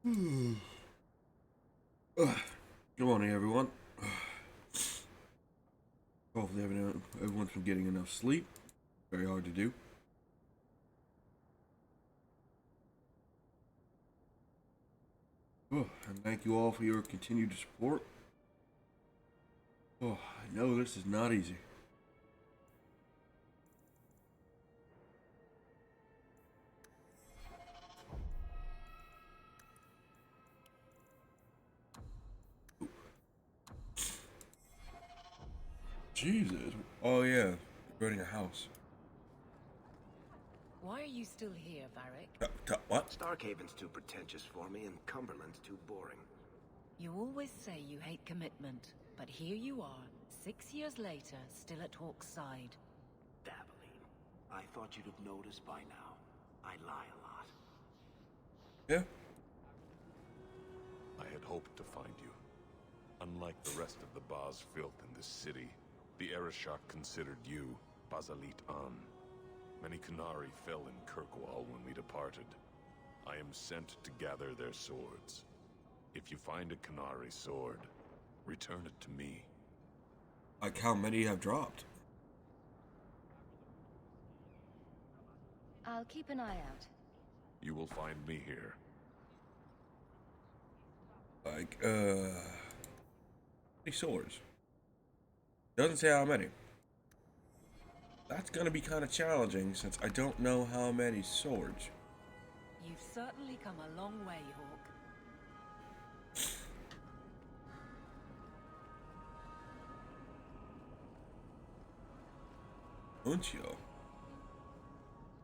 Good morning, everyone. Hopefully, everyone's been getting enough sleep. Very hard to do. And thank you all for your continued support. I know this is not easy. Jesus. Oh, yeah. Burning a house. Why are you still here, Varric? What? Starkhaven's too pretentious for me, and Cumberland's too boring. You always say you hate commitment, but here you are, 6 years later, still at Hawke's side. Dabbling. I thought you'd have noticed by now. I lie a lot. Yeah. I had hoped to find you. Unlike the rest of the Baz filth in this city, the Arishok considered you Bazalit An. Many Qunari fell in Kirkwall when we departed. I am sent to gather their swords. If you find a Qunari sword, return it to me. Like how many have dropped? I'll keep an eye out. You will find me here. Like, many swords. Doesn't say how many. That's gonna be kind of challenging since I don't know how many swords. You've certainly come a long way, Hawke. Uncio.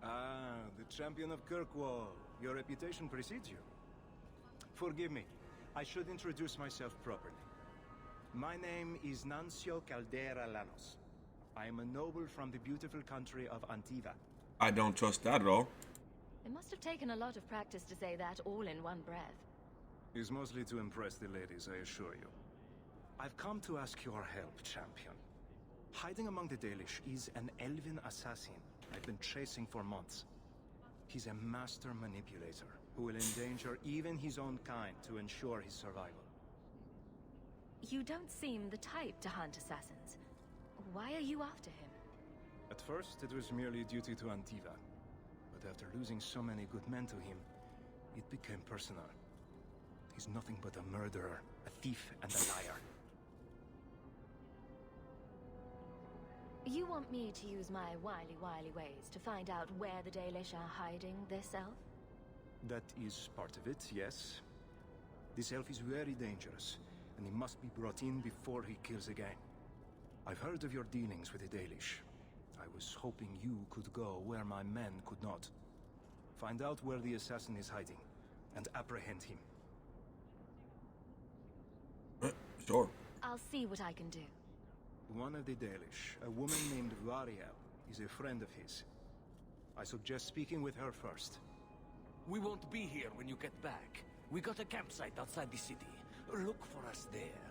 Ah, the champion of Kirkwall. Your reputation precedes you. Forgive me. I should introduce myself properly. My name is Nuncio Caldera Lanos. I am a noble from the beautiful country of Antiva. I don't trust that at all. It must have taken a lot of practice to say that all in one breath. It's mostly to impress the ladies, I assure you. I've come to ask your help, champion. Hiding among the Dalish is an elven assassin I've been chasing for months. He's a master manipulator who will endanger even his own kind to ensure his survival. You don't seem the type to hunt assassins. Why are you after him? At first, it was merely duty to Antiva. But after losing so many good men to him, it became personal. He's nothing but a murderer, a thief, and a liar. You want me to use my wily ways to find out where the Dalish are hiding this elf? That is part of it, yes. This elf is very dangerous, and he must be brought in before he kills again. I've heard of your dealings with the Dalish. I was hoping you could go where my men could not. Find out where the assassin is hiding, and apprehend him. Sure. I'll see what I can do. One of the Dalish, a woman named Variel, is a friend of his. I suggest speaking with her first. We won't be here when you get back. We got a campsite outside the city. Look for us there.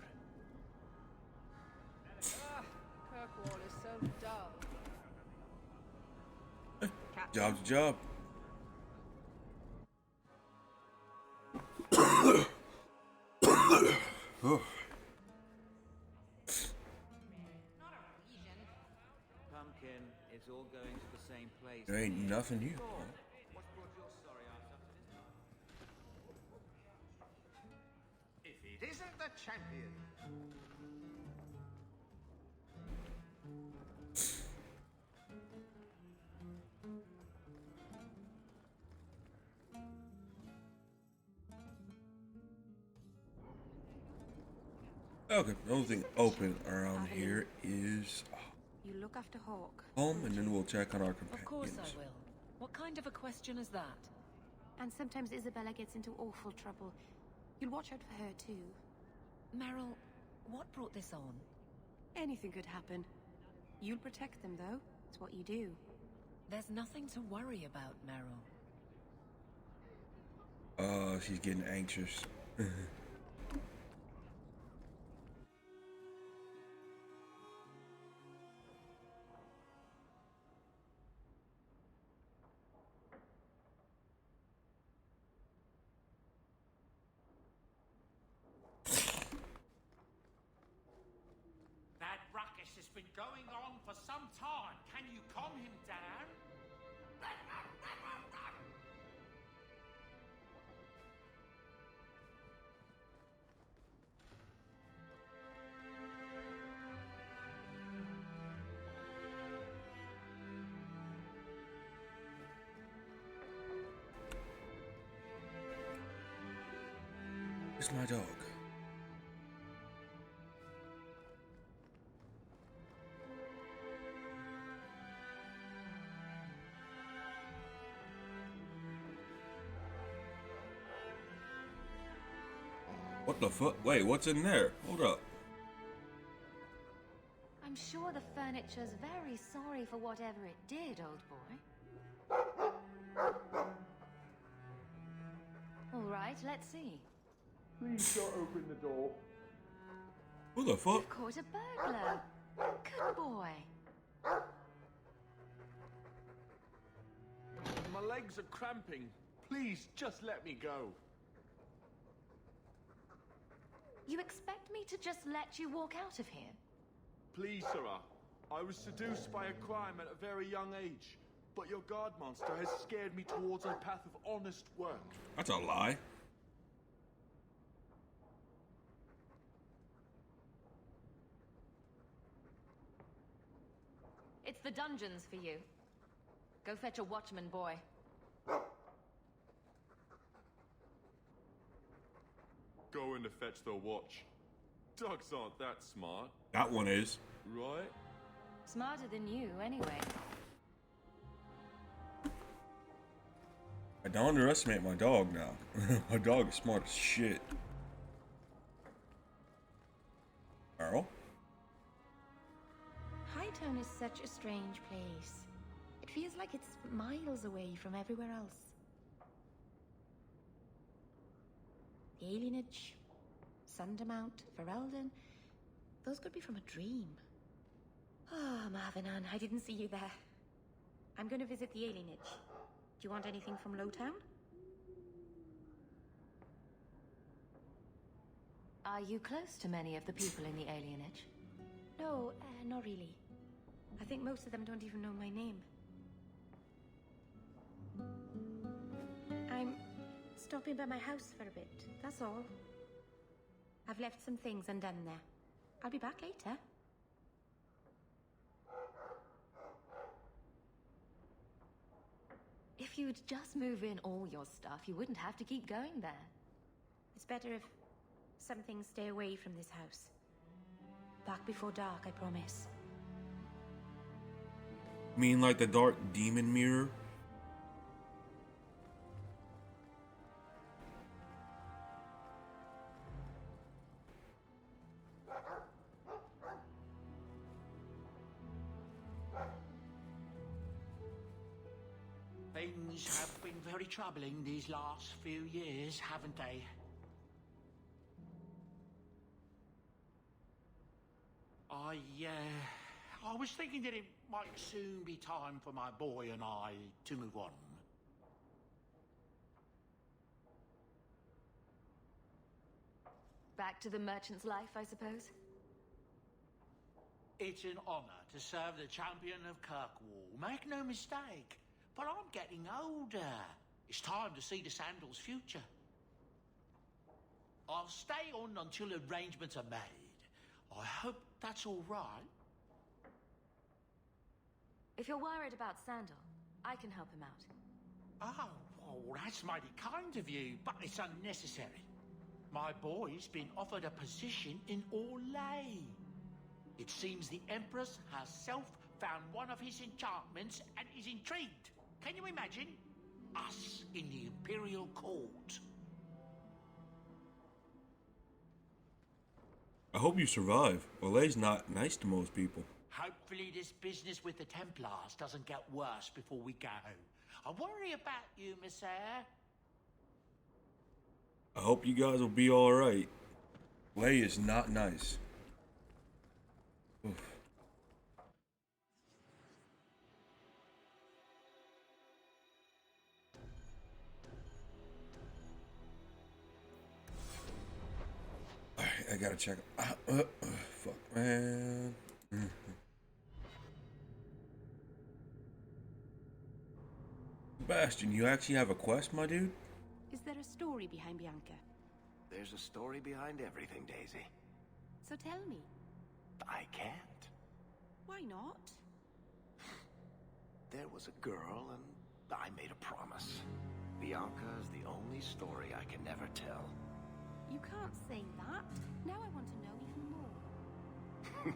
Kirkwall is so dull. Job's a job. Oh. Pumpkin, it's all going to the same place. There ain't nothing here. What's brought your sorry ass up to this? If it isn't the champion. Okay, the only thing open around here is You look after Hawke. home, and then we'll check on our Of course companions. I will. What kind of a question is that? And sometimes Isabella gets into awful trouble. You'll watch out for her too. Meryl, what brought this on? Anything could happen. You'll protect them though. It's what you do. There's nothing to worry about, Meryl. She's getting anxious. been going on for some time. Can you calm him down? Where's my dog? What the fuck? Wait, what's in there? Hold up. I'm sure the furniture's very sorry for whatever it did, old boy. All right, let's see. Please don't open the door. Who the fuck? You've caught a burglar. Good boy. My legs are cramping. Please, just let me go. You expect me to just let you walk out of here? Please, sirrah. I was seduced by a crime at a very young age, but your guard monster has scared me towards a path of honest work. That's a lie. It's the dungeons for you. Go fetch a watchman, boy. Going to fetch the watch. Dogs aren't that smart, That one is. right? Smarter than you, anyway. I don't underestimate my dog now. My dog is smart as shit. Earl? Hightown is such a strange place. It feels like it's miles away from everywhere else. The Alienage, Sundermount, Ferelden, those could be from a dream. Oh, Marvinan, I didn't see you there. I'm going to visit the Alienage. Do you want anything from Lowtown? Are you close to many of the people in the alienage? No, not really. I think most of them don't even know my name. I'm stopping by my house for a bit, that's all. I've left some things undone there. I'll be back later. If you'd just move in all your stuff, you wouldn't have to keep going there. It's better if some things stay away from this house. Back before dark, I promise. Mean like the dark demon mirror? Things have been very troubling these last few years, haven't they? I was thinking that it might soon be time for my boy and I to move on. Back to the merchant's life, I suppose? It's an honor to serve the champion of Kirkwall, make no mistake. But I'm getting older. It's time to see the Sandals' future. I'll stay on until arrangements are made. I hope that's all right. If you're worried about Sandal, I can help him out. Oh, well, that's mighty kind of you, but it's unnecessary. My boy's been offered a position in Orlais. It seems the Empress herself found one of his enchantments and is intrigued. Can you imagine? Us in the Imperial Court. I hope you survive. Orlais's not nice to most people. Hopefully this business with the Templars doesn't get worse before we go. I worry about you, Miss Eyre. I hope you guys will be alright. Lay is not nice. Oof. Alright, I gotta check. Fuck, man. Sebastian, you actually have a quest, my dude? Is there a story behind Bianca? There's a story behind everything, Daisy. So tell me, I can't. why not? There was a girl, and I made a promise. Bianca is the only story I can never tell. You can't say that. Now I want to know even more.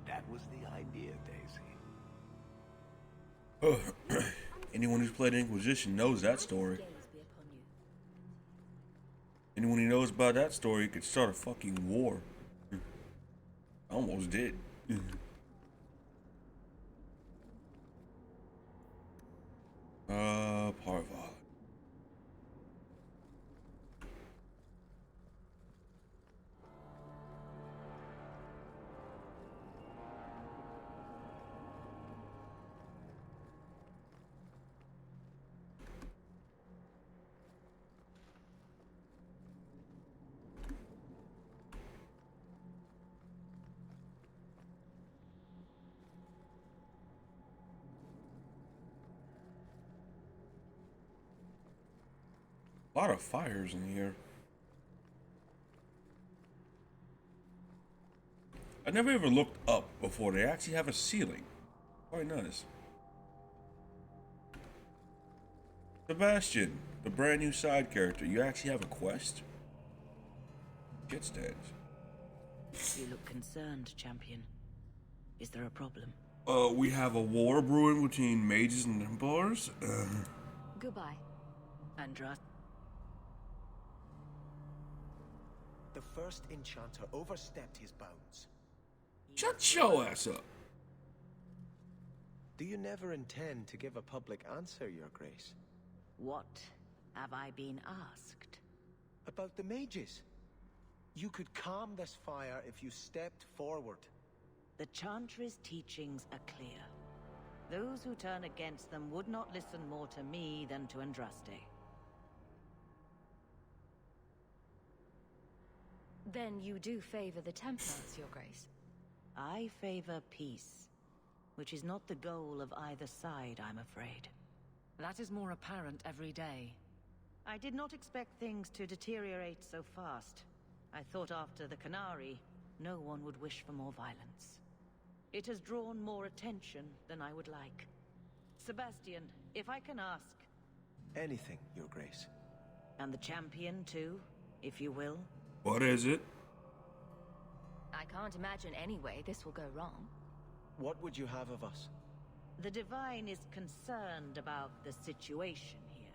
That was the idea, Daisy. Anyone who's played Inquisition knows that story. Gaze be upon you. Anyone who knows about that story could start a fucking war. I almost did. Parva. A lot of fires in here. I never ever looked up before. They actually have a ceiling. Quite nice. Sebastian, the brand new side character, you actually have a quest? Shit stands. You look concerned, champion. Is there a problem? We have a war brewing between mages and templars. Goodbye. Andras. The first enchanter overstepped his bounds. Shut your ass up. Do you never intend to give a public answer, Your Grace? What have I been asked? About the mages. You could calm this fire if you stepped forward. The Chantry's teachings are clear. Those who turn against them would not listen more to me than to Andraste. Then you do favor the Templars, Your Grace? I favor peace, which is not the goal of either side, I'm afraid. That is more apparent every day. I did not expect things to deteriorate so fast. I thought after the Canary, no one would wish for more violence. It has drawn more attention than I would like. Sebastian, if I can ask... Anything, Your Grace. And the champion too, if you will? What is it? I can't imagine any way this will go wrong. What would you have of us? The Divine is concerned about the situation here.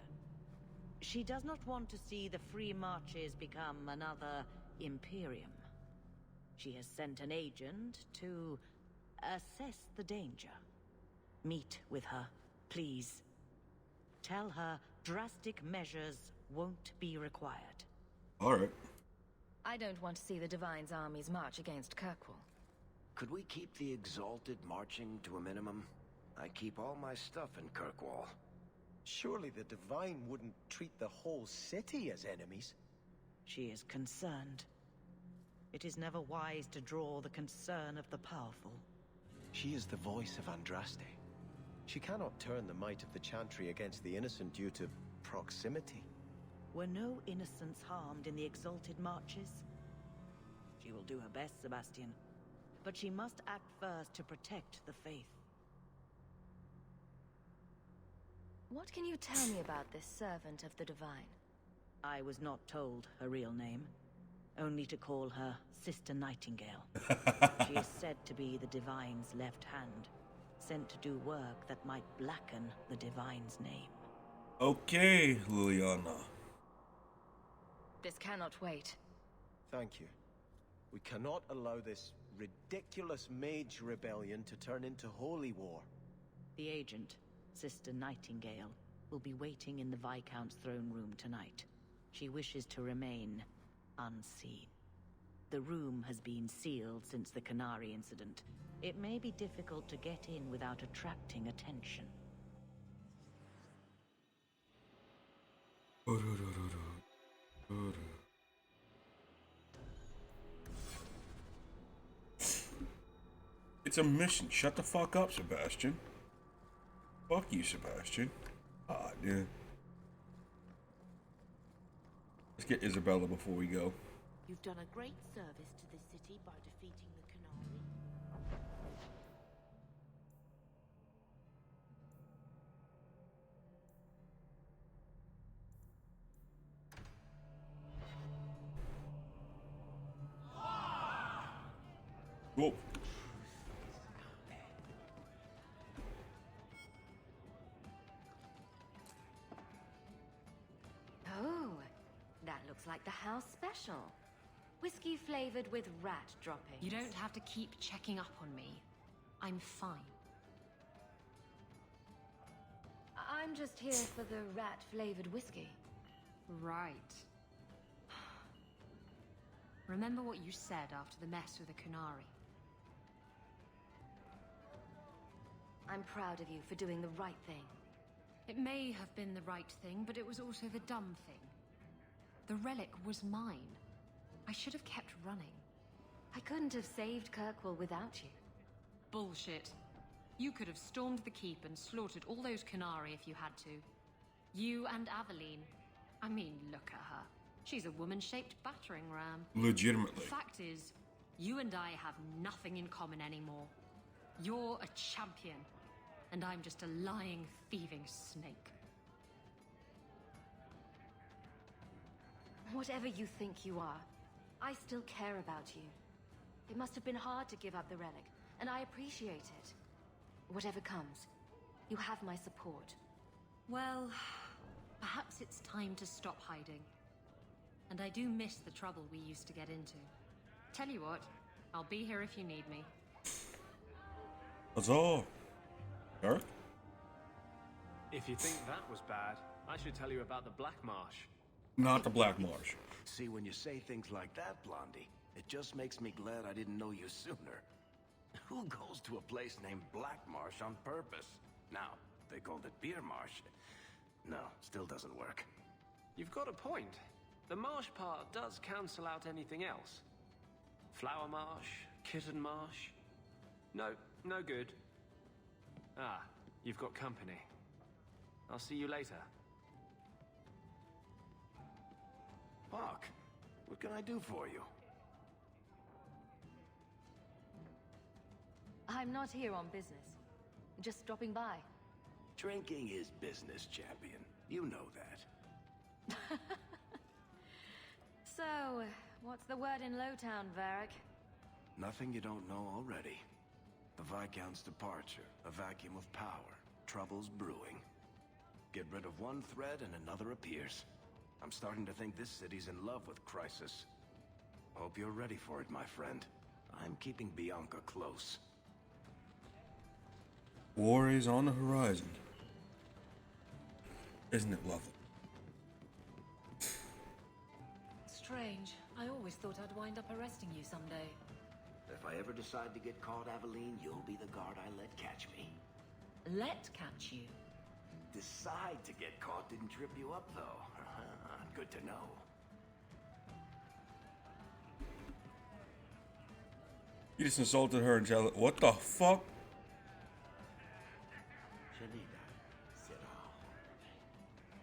She does not want to see the Free Marches become another Imperium. She has sent an agent to assess the danger. Meet with her, please. Tell her drastic measures won't be required. Alright. I don't want to see the Divine's armies march against Kirkwall. Could we keep the Exalted marching to a minimum? I keep all my stuff in Kirkwall. Surely the Divine wouldn't treat the whole city as enemies. She is concerned. It is never wise to draw the concern of the powerful. She is the voice of Andraste. She cannot turn the might of the Chantry against the innocent due to proximity. Were no innocents harmed in the Exalted marches? She will do her best, Sebastian. But she must act first to protect the faith. What can you tell me about this servant of the Divine? I was not told her real name. Only to call her Sister Nightingale. She is said to be the Divine's left hand, sent to do work that might blacken the Divine's name. Okay, Liliana. This cannot wait. Thank you. We cannot allow this ridiculous mage rebellion to turn into holy war. The agent, Sister Nightingale, will be waiting in the Viscount's throne room tonight. She wishes to remain unseen. The room has been sealed since the Canary incident. It may be difficult to get in without attracting attention. It's a mission. Shut the fuck up, Sebastian. Fuck you, Sebastian. Ah, yeah. Let's get Isabella before we go. You've done a great service to this city by defeating the Qunari. Whoa. Oh, that looks like the house special. Whiskey flavored with rat droppings. You don't have to keep checking up on me. I'm fine. I'm just here for the rat flavored whiskey. Right. Remember what you said after the mess with the Qunari. I'm proud of you for doing the right thing. It may have been the right thing, but it was also the dumb thing. The relic was mine. I should have kept running. I couldn't have saved Kirkwall without you. Bullshit. You could have stormed the keep and slaughtered all those Qunari if you had to. You and Aveline. I mean, look at her. She's a woman-shaped battering ram. Legitimately. Fact is, you and I have nothing in common anymore. You're a champion, and I'm just a lying, thieving snake. Whatever you think you are, I still care about you. It must have been hard to give up the relic, and I appreciate it. Whatever comes, you have my support. Well, perhaps it's time to stop hiding. And I do miss the trouble we used to get into. Tell you what, I'll be here if you need me. That's all. Eric? If you think that was bad, I should tell you about the Black Marsh. Not the Black Marsh. See, when you say things like that, Blondie, it just makes me glad I didn't know you sooner. Who goes to a place named Black Marsh on purpose? Now, they called it Beer Marsh. No, still doesn't work. You've got a point. The marsh part does cancel out anything else. Flower Marsh, Kitten Marsh. No, no good. Ah, you've got company. I'll see you later. Hawk, what can I do for you? I'm not here on business. Just stopping by. Drinking is business, champion. You know that. So, what's the word in Lowtown, Varric? Nothing you don't know already. The Viscount's departure, a vacuum of power, troubles brewing. Get rid of one thread and another appears. I'm starting to think this city's in love with Crisis. Hope you're ready for it, my friend. I'm keeping Bianca close. War is on the horizon. Isn't it lovely? Strange. I always thought I'd wind up arresting you someday. If I ever decide to get caught, Aveline, you'll be the guard I let catch me. Let catch you? Decide to get caught didn't trip you up, though. Good to know. You just insulted her and tell her, what the fuck?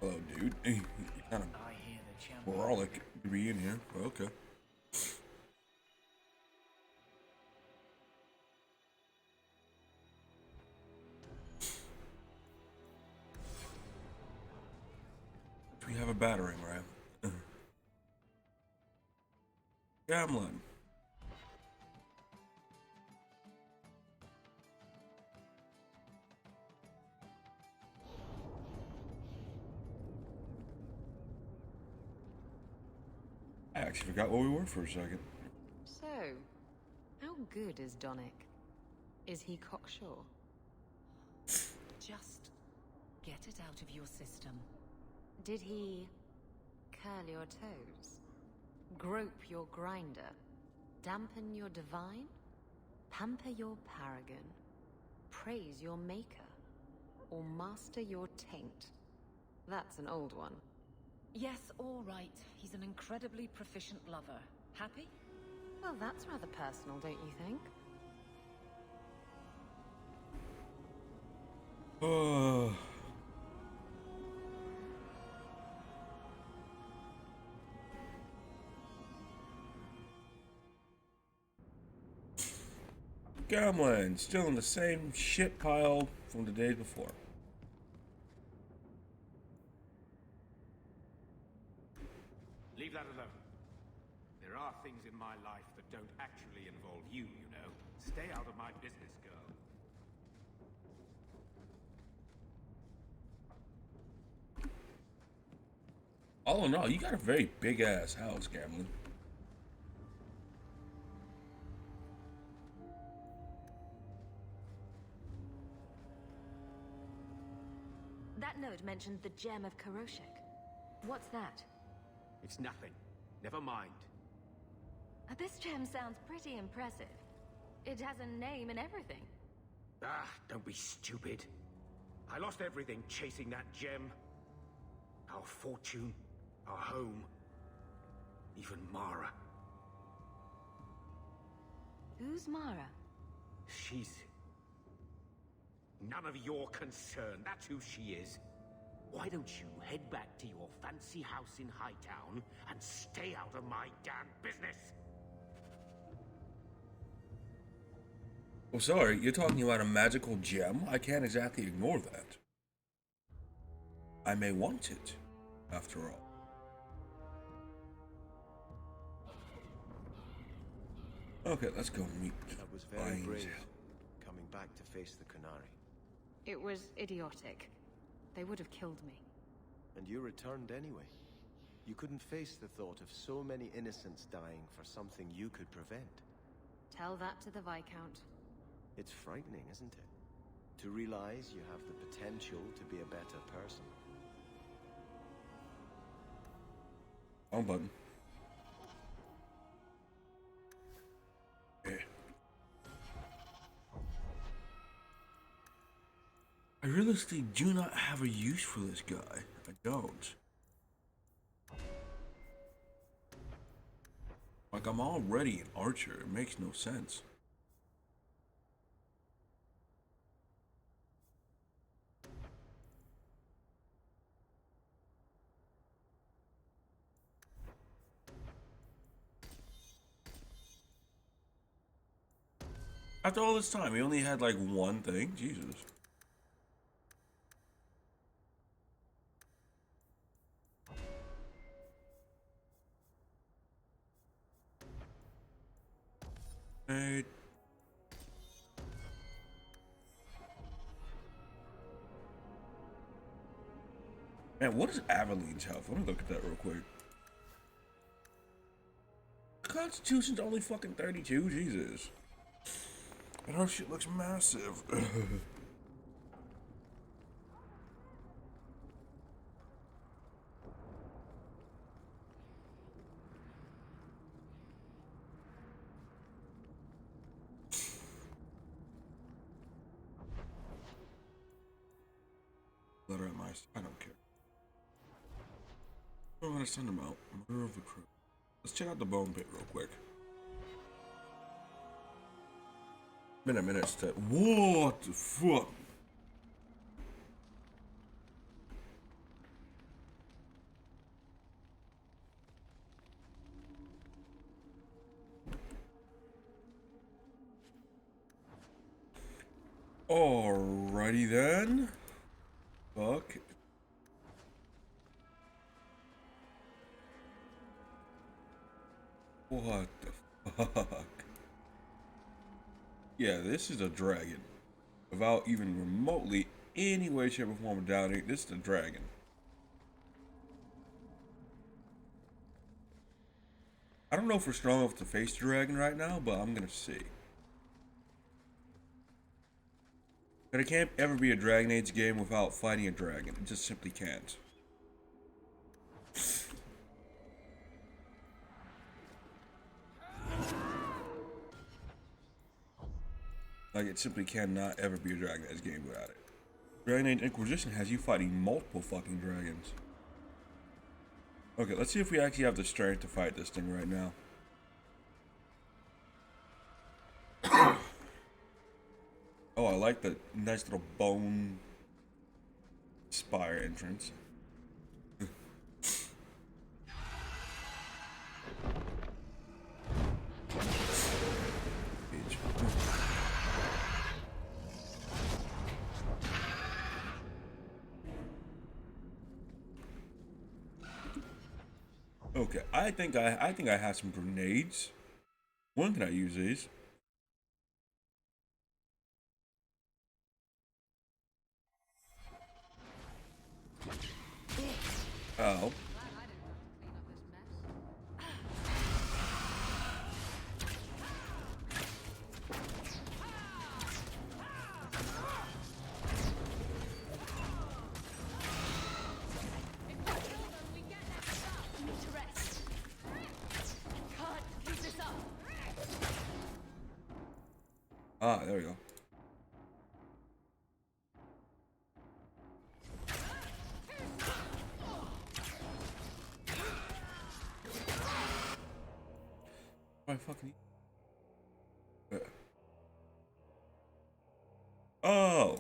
Hello, dude. You kind of brolic to be in here. Okay. We have a battering ram. Gamlin. I actually forgot where we were for a second. So, how good is Donick? Is he cocksure? Just get it out of your system. Did he curl your toes? Grope your grinder? Dampen your divine? Pamper your paragon? Praise your maker? Or master your taint? That's an old one. Yes, all right. He's an incredibly proficient lover. Happy? Well, that's rather personal, don't you think? Gamlen, still in the same shit pile from the days before. Leave that alone. There are things in my life that don't actually involve you, you know. Stay out of my business, girl. All in all, you got a very big ass house, Gamlen. That note mentioned the gem of Karoshek. What's that? It's nothing. Never mind. This gem sounds pretty impressive. It has a name and everything. Ah, don't be stupid. I lost everything chasing that gem. Our fortune, our home, even Mara. Who's Mara? She's none of your concern. That's who she is. Why don't you head back to your fancy house in Hightown and stay out of my damn business? Oh, sorry, you're talking about a magical gem? I can't exactly ignore that. I may want it, after all. Okay, let's go meet. That was very brave, coming back to face the Qunari. It was idiotic. They would have killed me. And you returned anyway. You couldn't face the thought of so many innocents dying for something you could prevent. Tell that to the Viscount. It's frightening, isn't it? To realize you have the potential to be a better person. Wrong button. Okay. I realistically do not have a use for this guy. I don't. Like, I'm already an archer. It makes no sense. After all this time, he only had like one thing? Jesus. Hey. Man, what is Aveline's health? Let me look at that real quick. Constitution's only fucking 32? Jesus. And her shit looks massive. Letter at my... I don't care. I'm gonna send him out. Murder of the crew. Let's check out the bone pit real quick. Been a minute to... What the fuck? Alrighty then. Fuck. What the fuck? Yeah, this is a dragon. Without even remotely any way, shape, or form of doubting, this is a dragon. I don't know if we're strong enough to face the dragon right now, but I'm gonna see. But it can't ever be a Dragon Age game without fighting a dragon. It just simply can't. Like, it simply cannot ever be a Dragon Age game without it. Dragon Age Inquisition has you fighting multiple fucking dragons. Okay, let's see if we actually have the strength to fight this thing right now. Oh, I like the nice little bone spire entrance. Okay, I think I have some grenades. When can I use these? Oh. Ah, there we go. I fucking. Oh,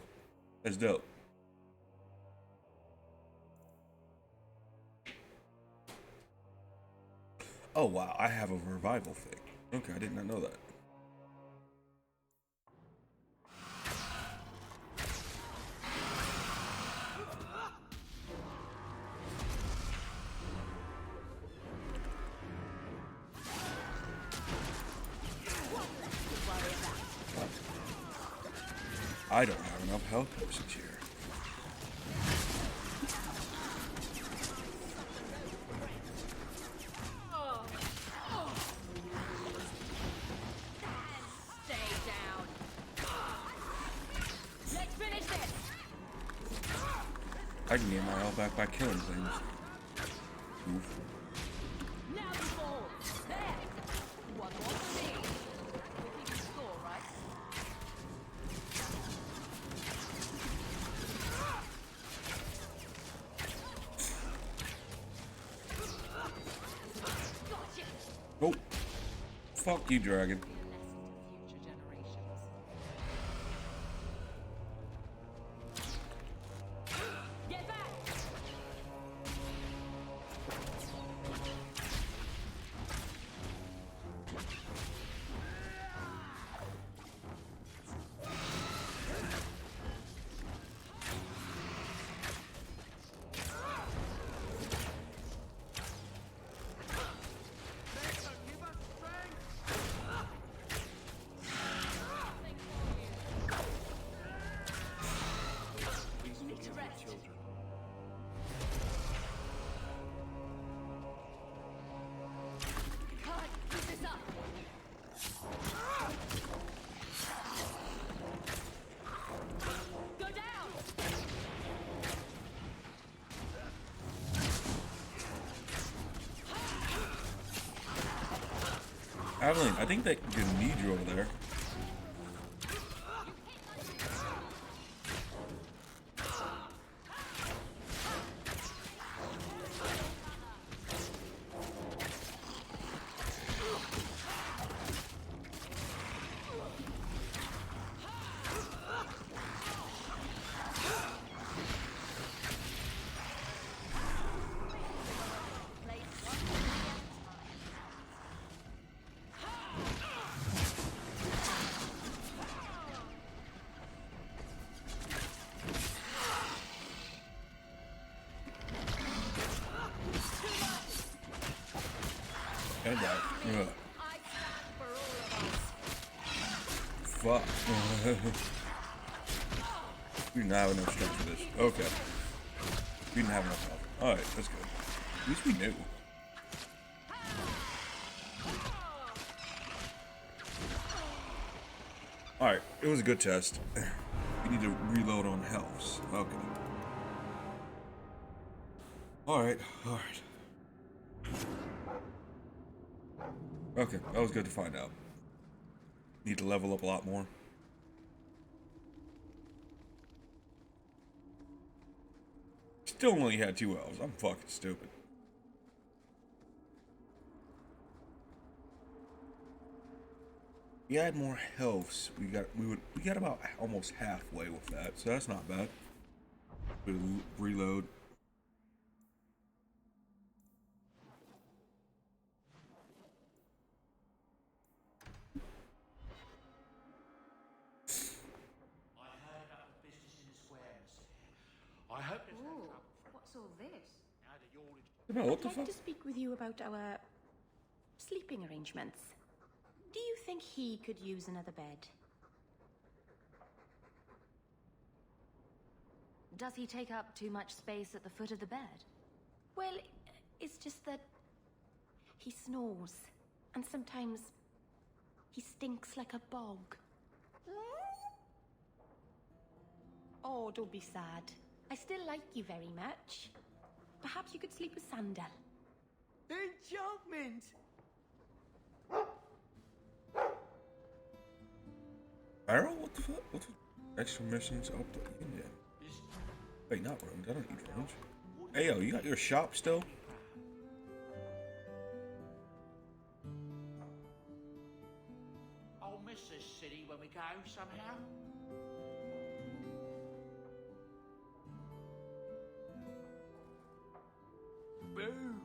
that's dope. Oh wow, I have a revival thing. Okay, I did not know that. I don't have enough health potions here. I can get my health back by killing things. Oof. Oh, fuck you, dragon. Aveline, I think they can need you over there. And that. Fuck. We didn't have enough strength for this. Okay. We didn't have enough health. Alright, that's good. At least we knew. Alright, it was a good test. We need to reload on health. Okay. Alright, alright. Okay, that was good to find out. Need to level up a lot more. Still only had 2 elves. I'm fucking stupid. We had more healths. We got about almost halfway with that, so that's not bad. We'll reload. I hope there's no trouble. What's all this? No, what the I'd like fuck? to speak with you about our sleeping arrangements. Do you think he could use another bed? Does he take up too much space at the foot of the bed? Well, it's just that he snores, and sometimes he stinks like a bog. Oh, don't be sad. I still like you very much. Perhaps you could sleep with Sandal. Enchantment! Arrow? What the fuck? What the extra missions up the India? Wait, not runes. I don't need runes. Hey, yo, you got your shop still? I'll miss this city when we go somehow. Boo!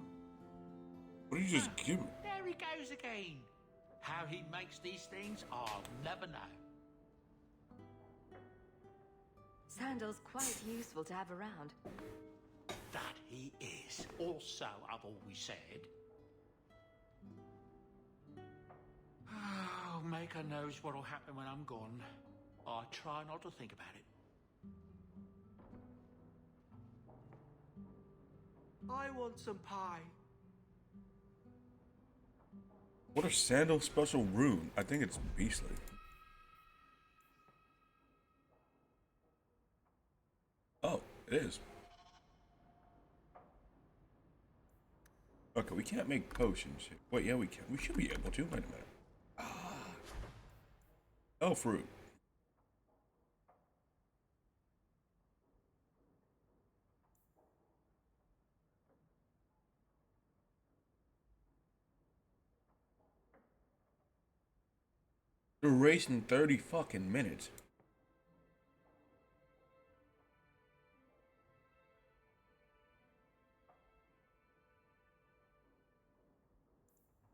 What did you just give me? There he goes again. How he makes these things, I'll never know. Sandal's quite useful to have around. That he is. Also, I've always said. Oh, Maker knows what'll happen when I'm gone. I try not to think about it. I want some pie. What are Sandal's special rune? I think it's beastly. Oh, it is. Okay, we can't make potions. Wait, yeah, we can. We should be able to. Wait a minute. Oh, fruit. Duration 30 fucking minutes.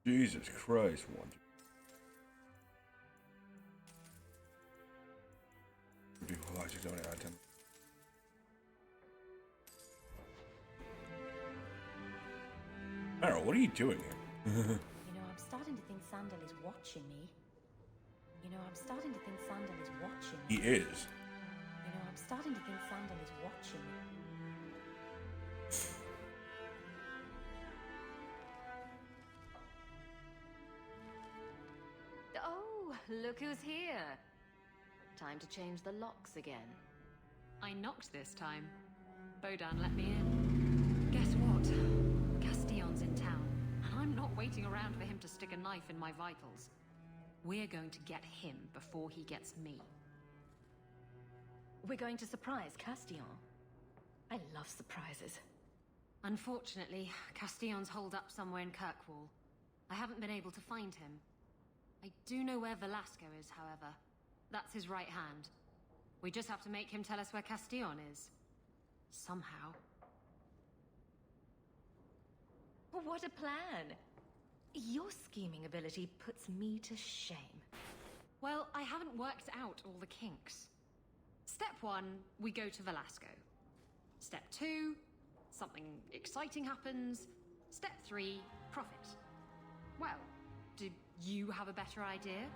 Jesus Christ, one. People actually don't add them. Meryl, what are you doing here? You know, I'm starting to think Sandal is watching me. You know, I'm starting to think Sandal is watching me. He is. You know, I'm starting to think Sandal is watching me. Oh, look who's here. Time to change the locks again. I knocked this time. Bodan let me in. Guess what? Castillon's in town, and I'm not waiting around for him to stick a knife in my vitals. We're going to get him before he gets me. We're going to surprise Castillon. I love surprises. Unfortunately, Castillon's holed up somewhere in Kirkwall. I haven't been able to find him. I do know where Velasco is, however. That's his right hand. We just have to make him tell us where Castillon is. Somehow. What a plan! Your scheming ability puts me to shame. Well, I haven't worked out all the kinks. Step 1, we go to Velasco. Step 2, something exciting happens. Step 3, profit. Well, do you have a better idea?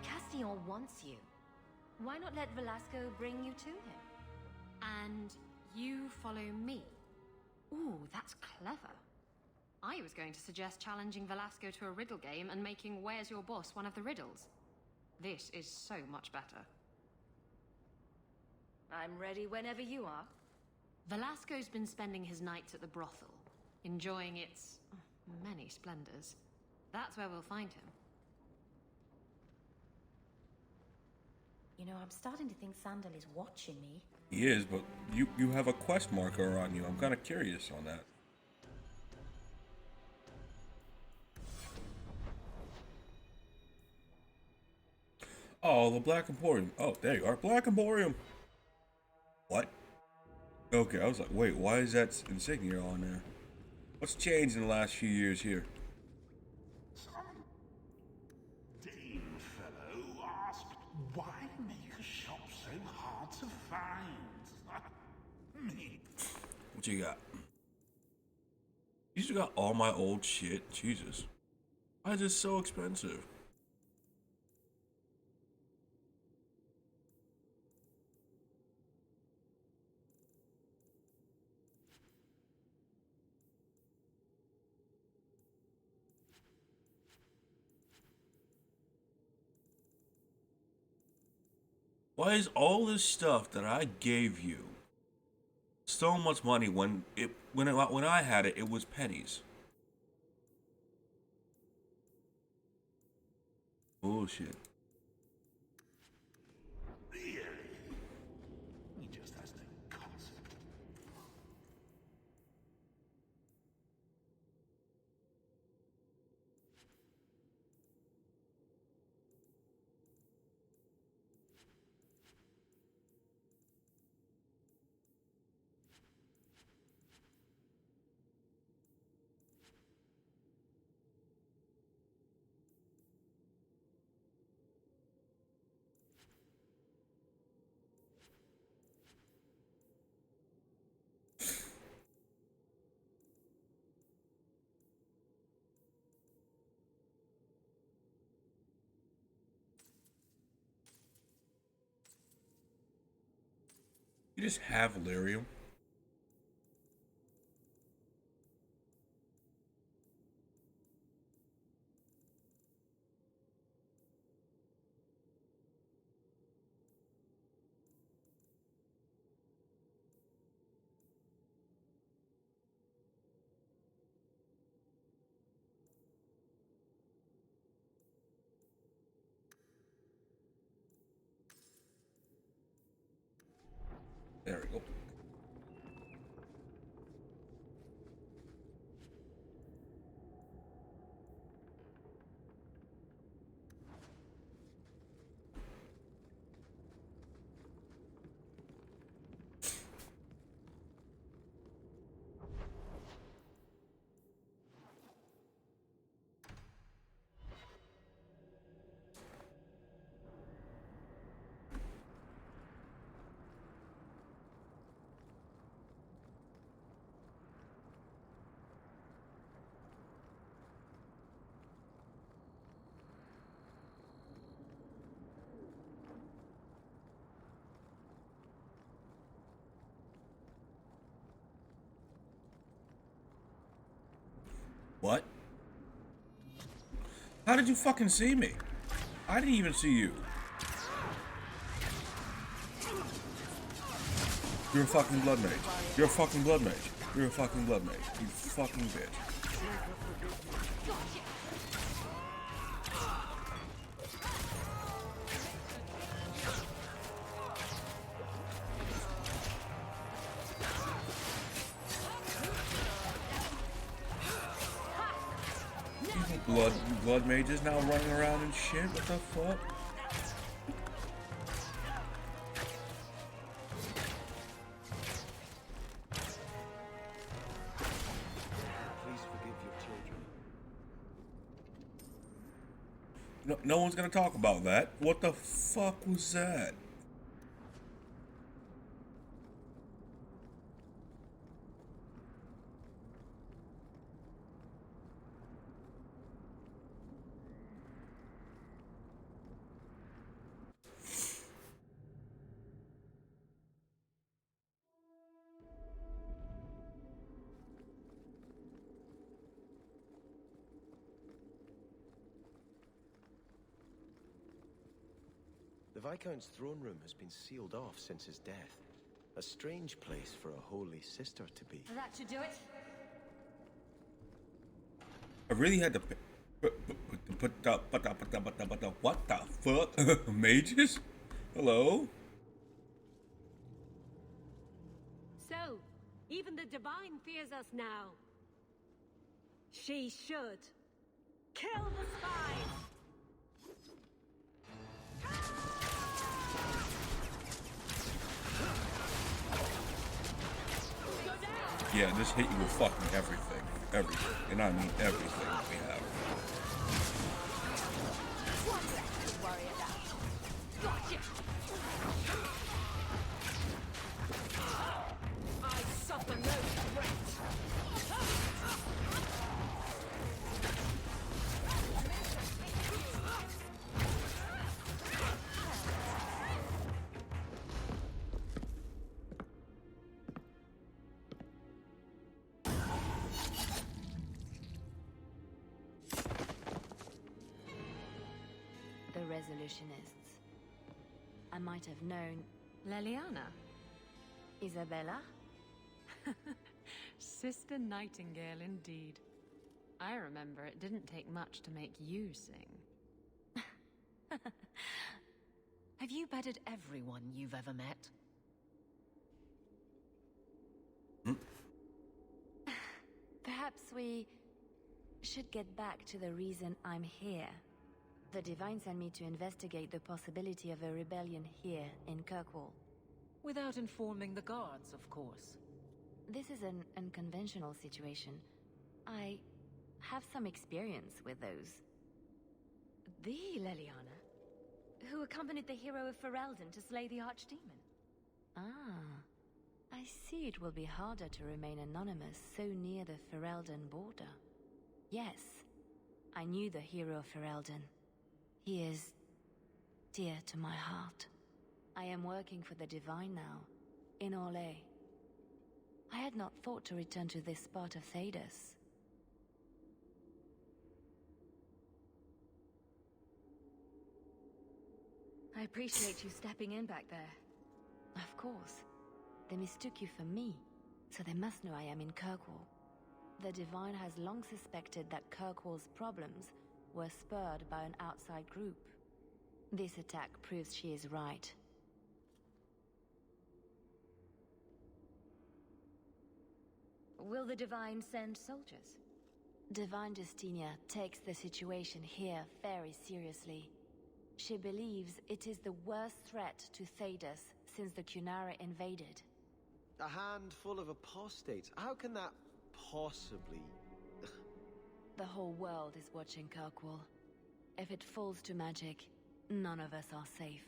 Castillon wants you. Why not let Velasco bring you to him? And you follow me. Ooh, that's clever. I was going to suggest challenging Velasco to a riddle game and making Where's Your Boss one of the riddles. This is so much better. I'm ready whenever you are. Velasco's been spending his nights at the brothel, enjoying its many splendors. That's where we'll find him. You know, I'm starting to think Sandal is watching me. He is, but you have a quest marker on you. I'm kind of curious on that. Oh, the Black Emporium. Oh, there you are. Black Emporium. What? Okay, I was like, wait, why is that insignia on there? What's changed in the last few years here? Dame fellow, Why make a shop so hard to find? Me. What you got? You still got all my old shit? Jesus. Why is this so expensive? Why is all this stuff that I gave you so much money when I had it, it was pennies? Bullshit. Really? He just has no concept. You just have lyrium? There we go. What? How did you fucking see me? I didn't even see you. You're a fucking blood mage. You're a fucking blood mage. You're a fucking blood mage. You fucking bitch. Blood mages now running around and shit. What the fuck? Please forgive your children. No one's gonna talk about that. What the fuck was that? The Viscount's throne room has been sealed off since his death. A strange place for a holy sister to be. That should do it. I really had to what the fuck? Mages? Hello? So, even the Divine fears us now. She should. Kill the spies! Yeah, this hit you with fucking everything. Everything. And I mean everything we have. Gotcha! I suffer no threat! The Resolutionists. I might have known... Leliana? Isabella? Sister Nightingale, indeed. I remember it didn't take much to make you sing. Have you bedded everyone you've ever met? Perhaps we should get back to the reason I'm here. The Divine sent me to investigate the possibility of a rebellion here in Kirkwall. Without informing the guards, of course. This is an unconventional situation. I have some experience with those. The Leliana? Who accompanied the hero of Ferelden to slay the Archdemon? Ah, I see it will be harder to remain anonymous so near the Ferelden border. Yes, I knew the hero of Ferelden. He is dear to my heart. I am working for the Divine now, in Orlais. I had not thought to return to this part of Thedas. I appreciate you stepping in back there. Of course. They mistook you for me, so they must know I am in Kirkwall. The Divine has long suspected that Kirkwall's problems were spurred by an outside group. This attack proves she is right. Will the Divine send soldiers? Divine Justinia takes the situation here very seriously. She believes it is the worst threat to Thedas since the Cunara invaded. A handful of apostates. How can that possibly... The whole world is watching Kirkwall. If it falls to magic, none of us are safe.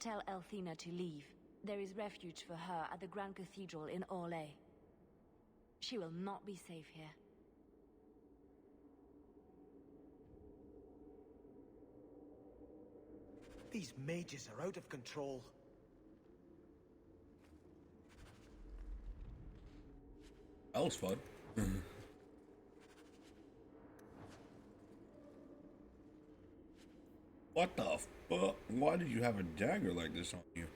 Tell Elthina to leave. There is refuge for her at the Grand Cathedral in Orlais. She will not be safe here. These mages are out of control. That was fun. What the fuck? Why did you have a dagger like this on you?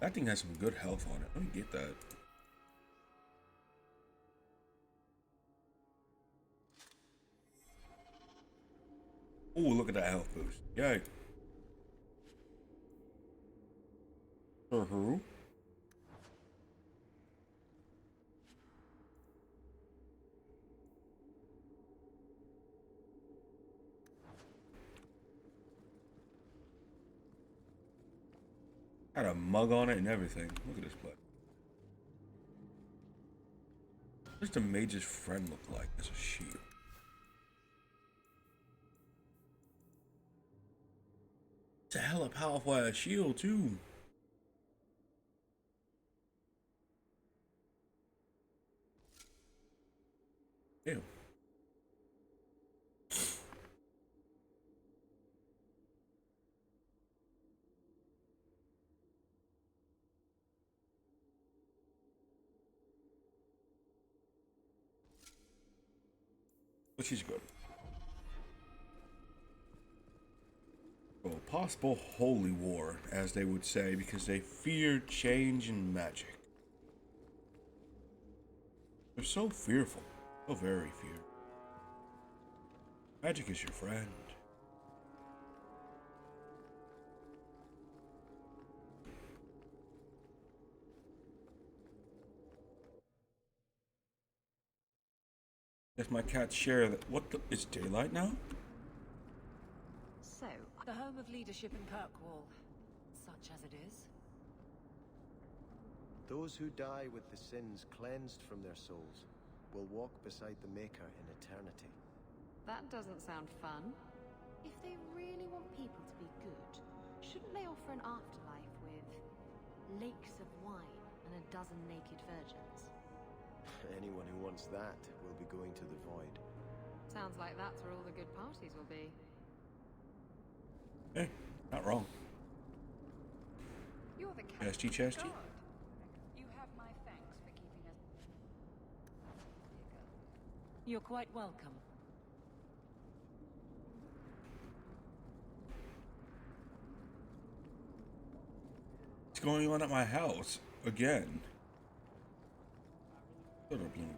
That thing has some good health on it. Let me get that. Oh, look at that health boost. Yay. Uh-huh. Got a mug on it and everything. Look at this place. What does the mage's friend look like as a shield? It's a hella powerful ass shield too. Ew. But she's good. Oh, possible holy war, as they would say, because they fear change and magic. They're so fearful, so very fearful. Magic is your friend. If my cats share that, what the, it's daylight now? So, the home of leadership in Kirkwall, such as it is. Those who die with the sins cleansed from their souls will walk beside the Maker in eternity. That doesn't sound fun. If they really want people to be good, shouldn't they offer an afterlife with lakes of wine and a dozen naked virgins? Anyone who wants that will be going to the void. Sounds like that's where all the good parties will be. Hey, not wrong. You're the Chesty, chesty. You have my thanks for keeping us. You're quite welcome. What's going on at my house again? Shut up, Bloom.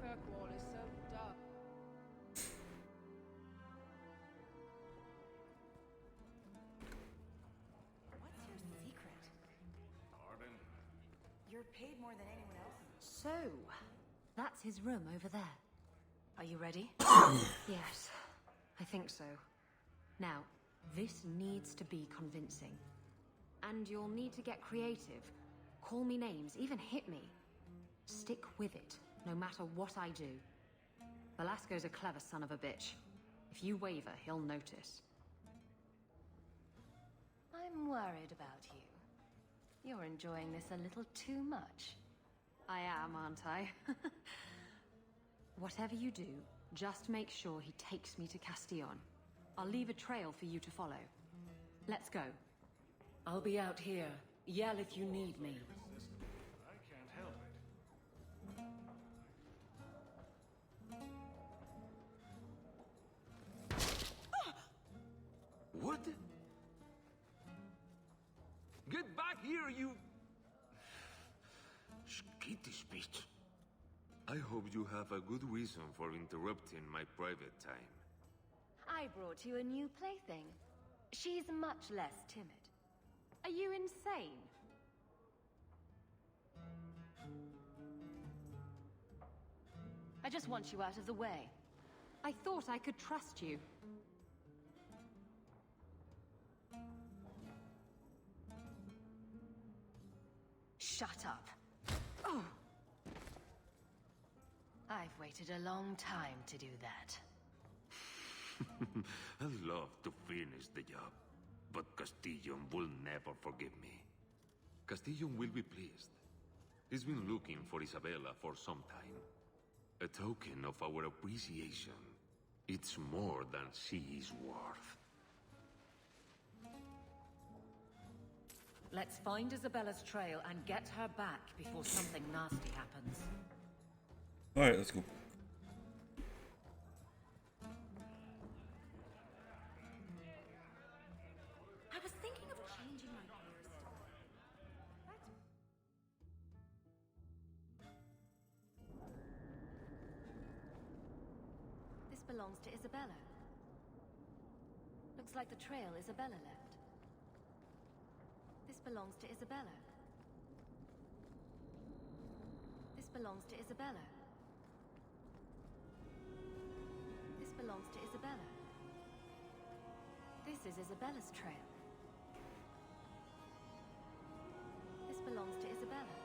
Kirkwall is so dark. What's your secret? Pardon? You're paid more than anyone else. So, that's his room over there. Are you ready? Yes, I think so. Now, this needs to be convincing. And you'll need to get creative. Call me names, even hit me. Stick with it, no matter what I do. Velasco's a clever son of a bitch. If you waver, he'll notice. I'm worried about you. You're enjoying this a little too much. I am, aren't I? Whatever you do, just make sure he takes me to Castillon. I'll leave a trail for you to follow. Let's go. I'll be out here. Yell if you need me. I can't help it. What? Get back here, you... skittish bitch. I hope you have a good reason for interrupting my private time. I brought you a new plaything. She's much less timid. Are you insane? I just want you out of the way. I thought I could trust you. Shut up. Oh. I've waited a long time to do that. I'd love to finish the job, but Castillon will never forgive me. Castillon will be pleased. He's been looking for Isabella for some time. A token of our appreciation. It's more than she is worth. Let's find Isabella's trail and get her back before something nasty happens. Alright, let's go. I was thinking of changing my hairstyle. This belongs to Isabella. Looks like the trail Isabella left. This belongs to Isabella. This belongs to Isabella. This belongs to Isabella. This is Isabella's trail. This belongs to Isabella.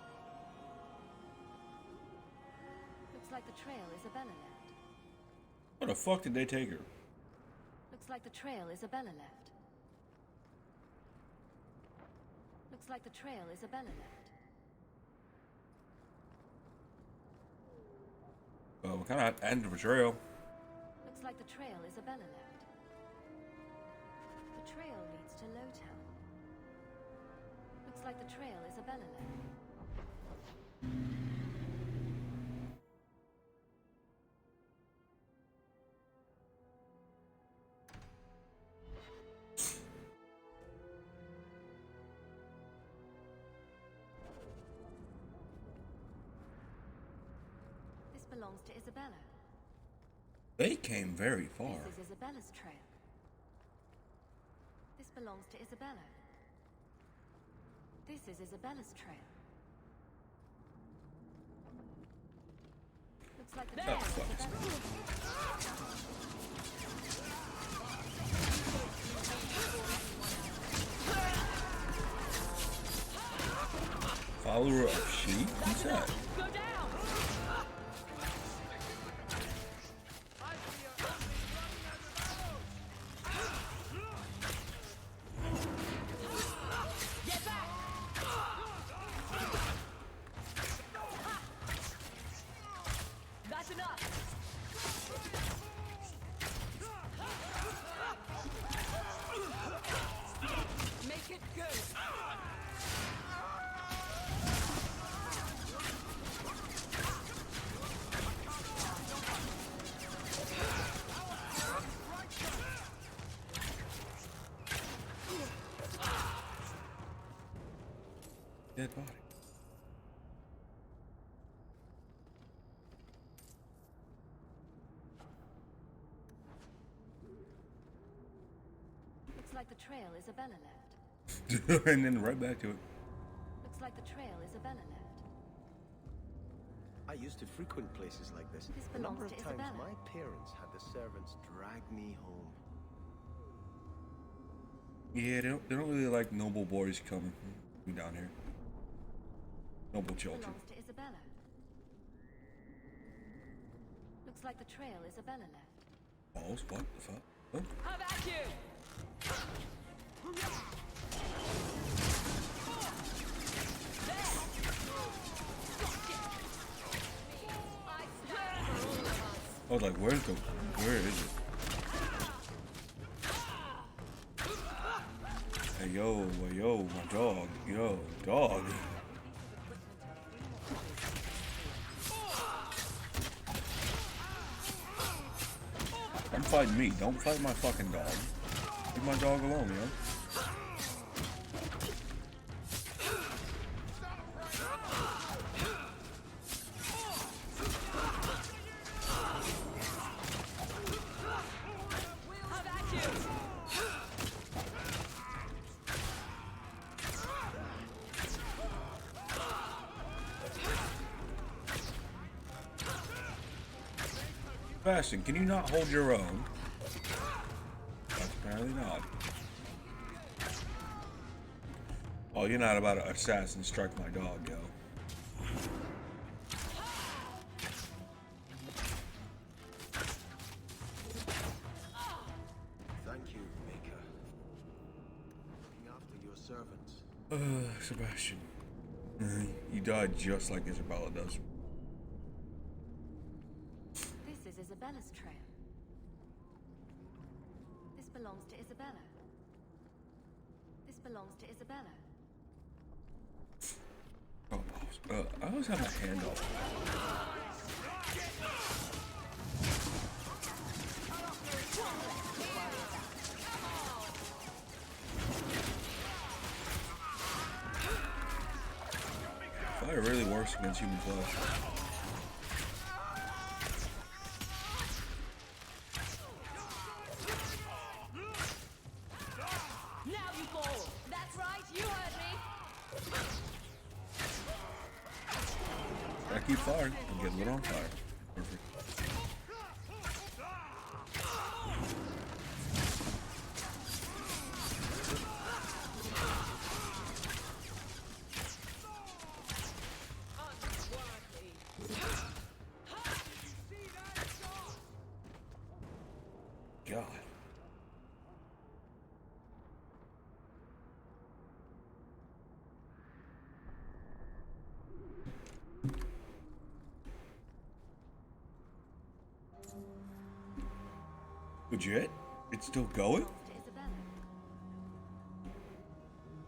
Looks like the trail Isabella left. Where the fuck did they take her? Looks like the trail Isabella left. Looks like the trail Isabella left. Well, we're kind of at the end of a trail. Looks like the trail Isabella left. The trail leads to Lowtown. Looks like the trail Isabella left. This belongs to Isabella. They came very far. This is Isabella's trail. This belongs to Isabella. This is Isabella's trail. Looks like the trail is Follower of sheep? What's that? Go down! Get back! That's enough! Make it good! Dead body. Looks like the trail Isabella left. And then right back to it. Looks like the trail Isabella left. I used to frequent places like this. This A number belongs of to times Isabella. my parents had the servants drag me home. Yeah, they don't really like noble boys coming down here. Noble children. Belongs to Isabella. Looks like the trail Isabella left. Balls? What the fuck? Oh. How about you? I was like, where is it? Hey yo, my dog. Yo, dog. Don't fight me. Don't fight my fucking dog. Leave my dog alone, yo. How about you? Sebastian, can you not hold your own? Apparently not. Oh, you're not about to assassin strike my dog, yo. Thank you, Maker. Looking after your servants. Sebastian. You died just like Isabella does. This is Isabella's trail. This belongs to Isabella. This belongs to Isabella. Oh, I always have my hand off. Fire really works against human flesh. Now you go! That's right, you heard me! I keep firing and get lit on fire. Perfect. God. Legit? It's still going? To Isabella.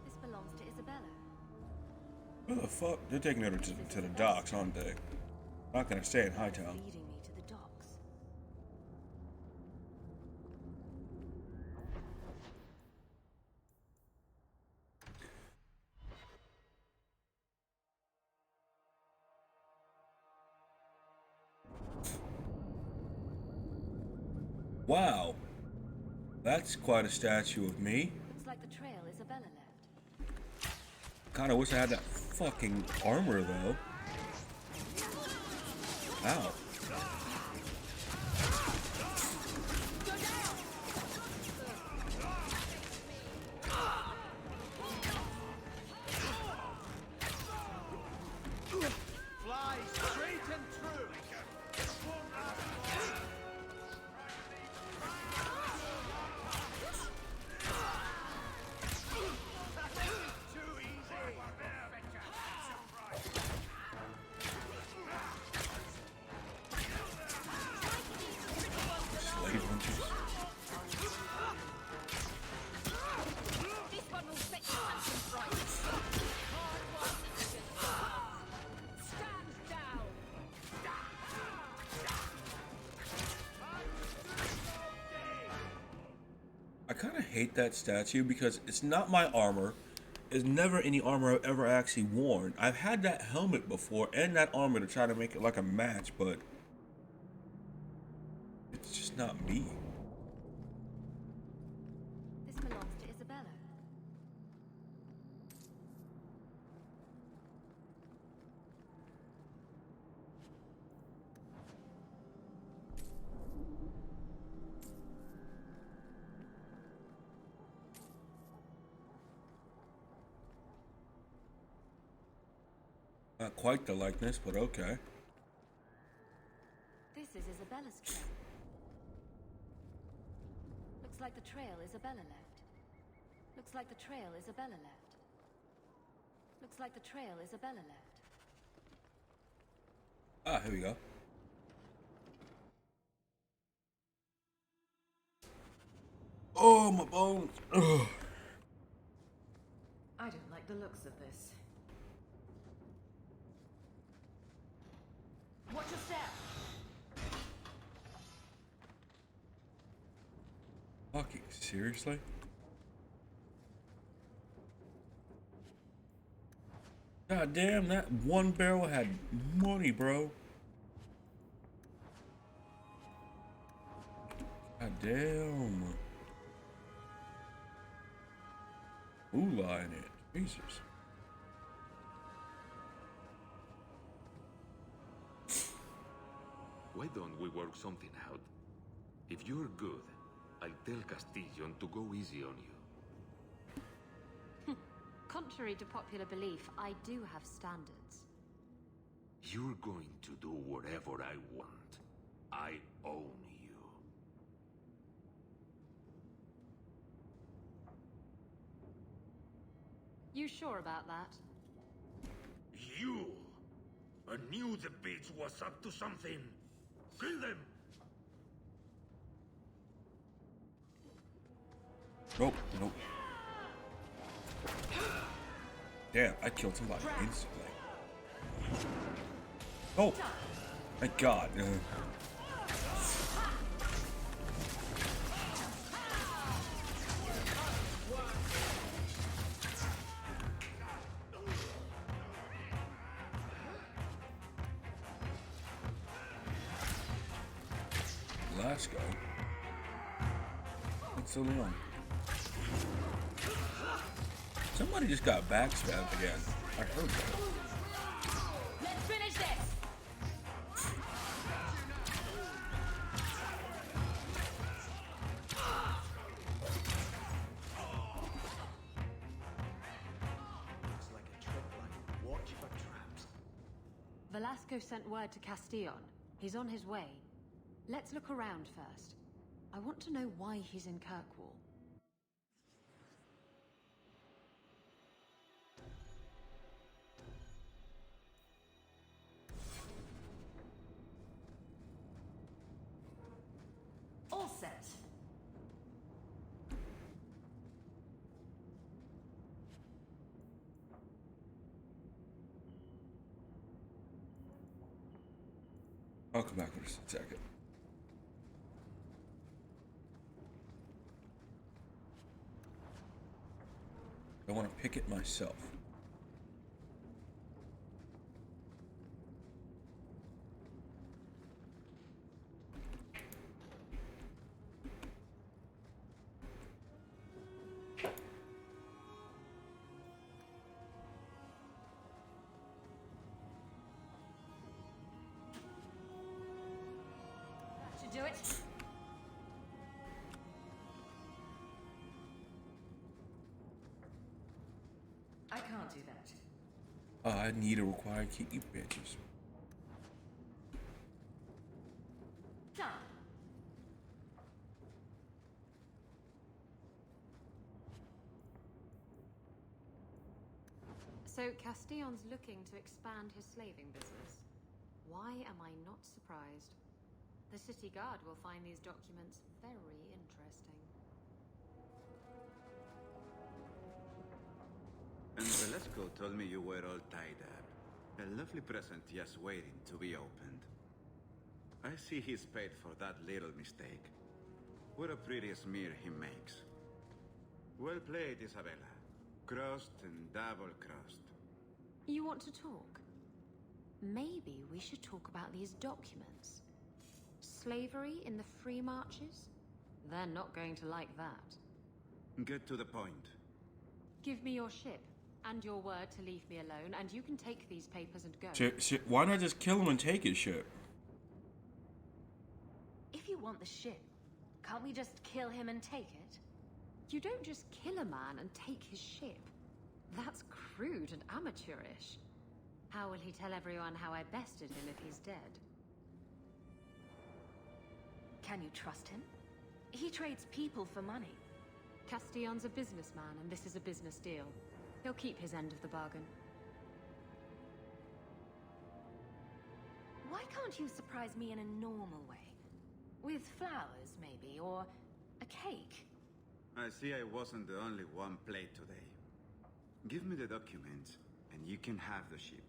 This belongs to Isabella. What the fuck? They're taking her to the docks, aren't they? Not gonna stay in Hightown. Leading me to the docks. Wow. That's quite a statue of me. Looks like the trail Isabella left. Kinda wish I had that fucking armor though. Ow. fly straight and true. Too easy. Slave wrenches. This one will set your handsome right. Hard one. Stand down. I kind of hate that statue because it's not my armor. It's never any armor I've ever actually worn. I've had that helmet before and that armor to try to make it like a match, but it's just not me. This belongs to Isabella. Not quite the likeness, but okay. This is Isabella's trail. Looks like the trail Isabella left. Looks like the trail Isabella left. Looks like the trail Isabella left. Ah, here we go. Oh, my bones. Ugh. I don't like the looks of this. Watch your step. Fucking seriously? God damn, that one barrel had money, bro. God damn. Moolah in it. Jesus. Why don't we work something out? If you're good, I'll tell Castillon to go easy on you. Contrary to popular belief, I do have standards. You're going to do whatever I want. I own you. You sure about that? You! I knew the bitch was up to something. Kill them! Nope, nope. Damn, I killed somebody instantly. Oh! Thank God. Let's go. What's so long? Somebody just got backstabbed again. I heard that. Let's finish this. Looks like a tripline. Watch for traps. Velasco sent word to Castillon. He's on his way. Let's look around first. I want to know why he's in Kirkwall. All set. I'll come back for just a second. I want to pick it myself. Should do it. I can't do that. I need a required key, you bitches. So Castillon's looking to expand his slaving business. Why am I not surprised? The city guard will find these documents very interesting. And Velasco told me you were all tied up. A lovely present just waiting to be opened. I see he's paid for that little mistake. What a pretty smear he makes. Well played, Isabella. Crossed and double-crossed. You want to talk? Maybe we should talk about these documents. Slavery in the free marches? They're not going to like that. Get to the point. Give me your ship, and your word to leave me alone, and you can take these papers and go. Why not just kill him and take his ship? If you want the ship, can't we just kill him and take it? You don't just kill a man and take his ship. That's crude and amateurish. How will he tell everyone how I bested him if he's dead? Can you trust him? He trades people for money. Castillon's a businessman, and this is a business deal. He'll keep his end of the bargain. Why can't you surprise me in a normal way? With flowers, maybe, or a cake? I see I wasn't the only one played today. Give me the documents, and you can have the ship.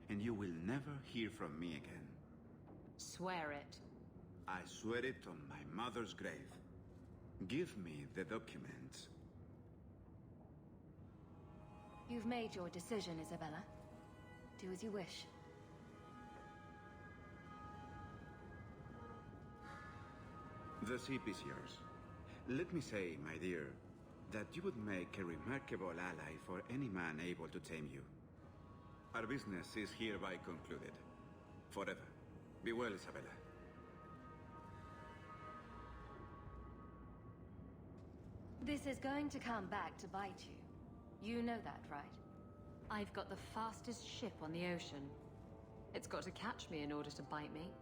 And you will never hear from me again. Swear it. I swear it on my mother's grave. Give me the documents. You've made your decision, Isabella. Do as you wish. The ship is yours. Let me say, my dear, that you would make a remarkable ally for any man able to tame you. Our business is hereby concluded. Forever. Be well, Isabella. This is going to come back to bite you. You know that, right? I've got the fastest ship on the ocean. It's got to catch me in order to bite me.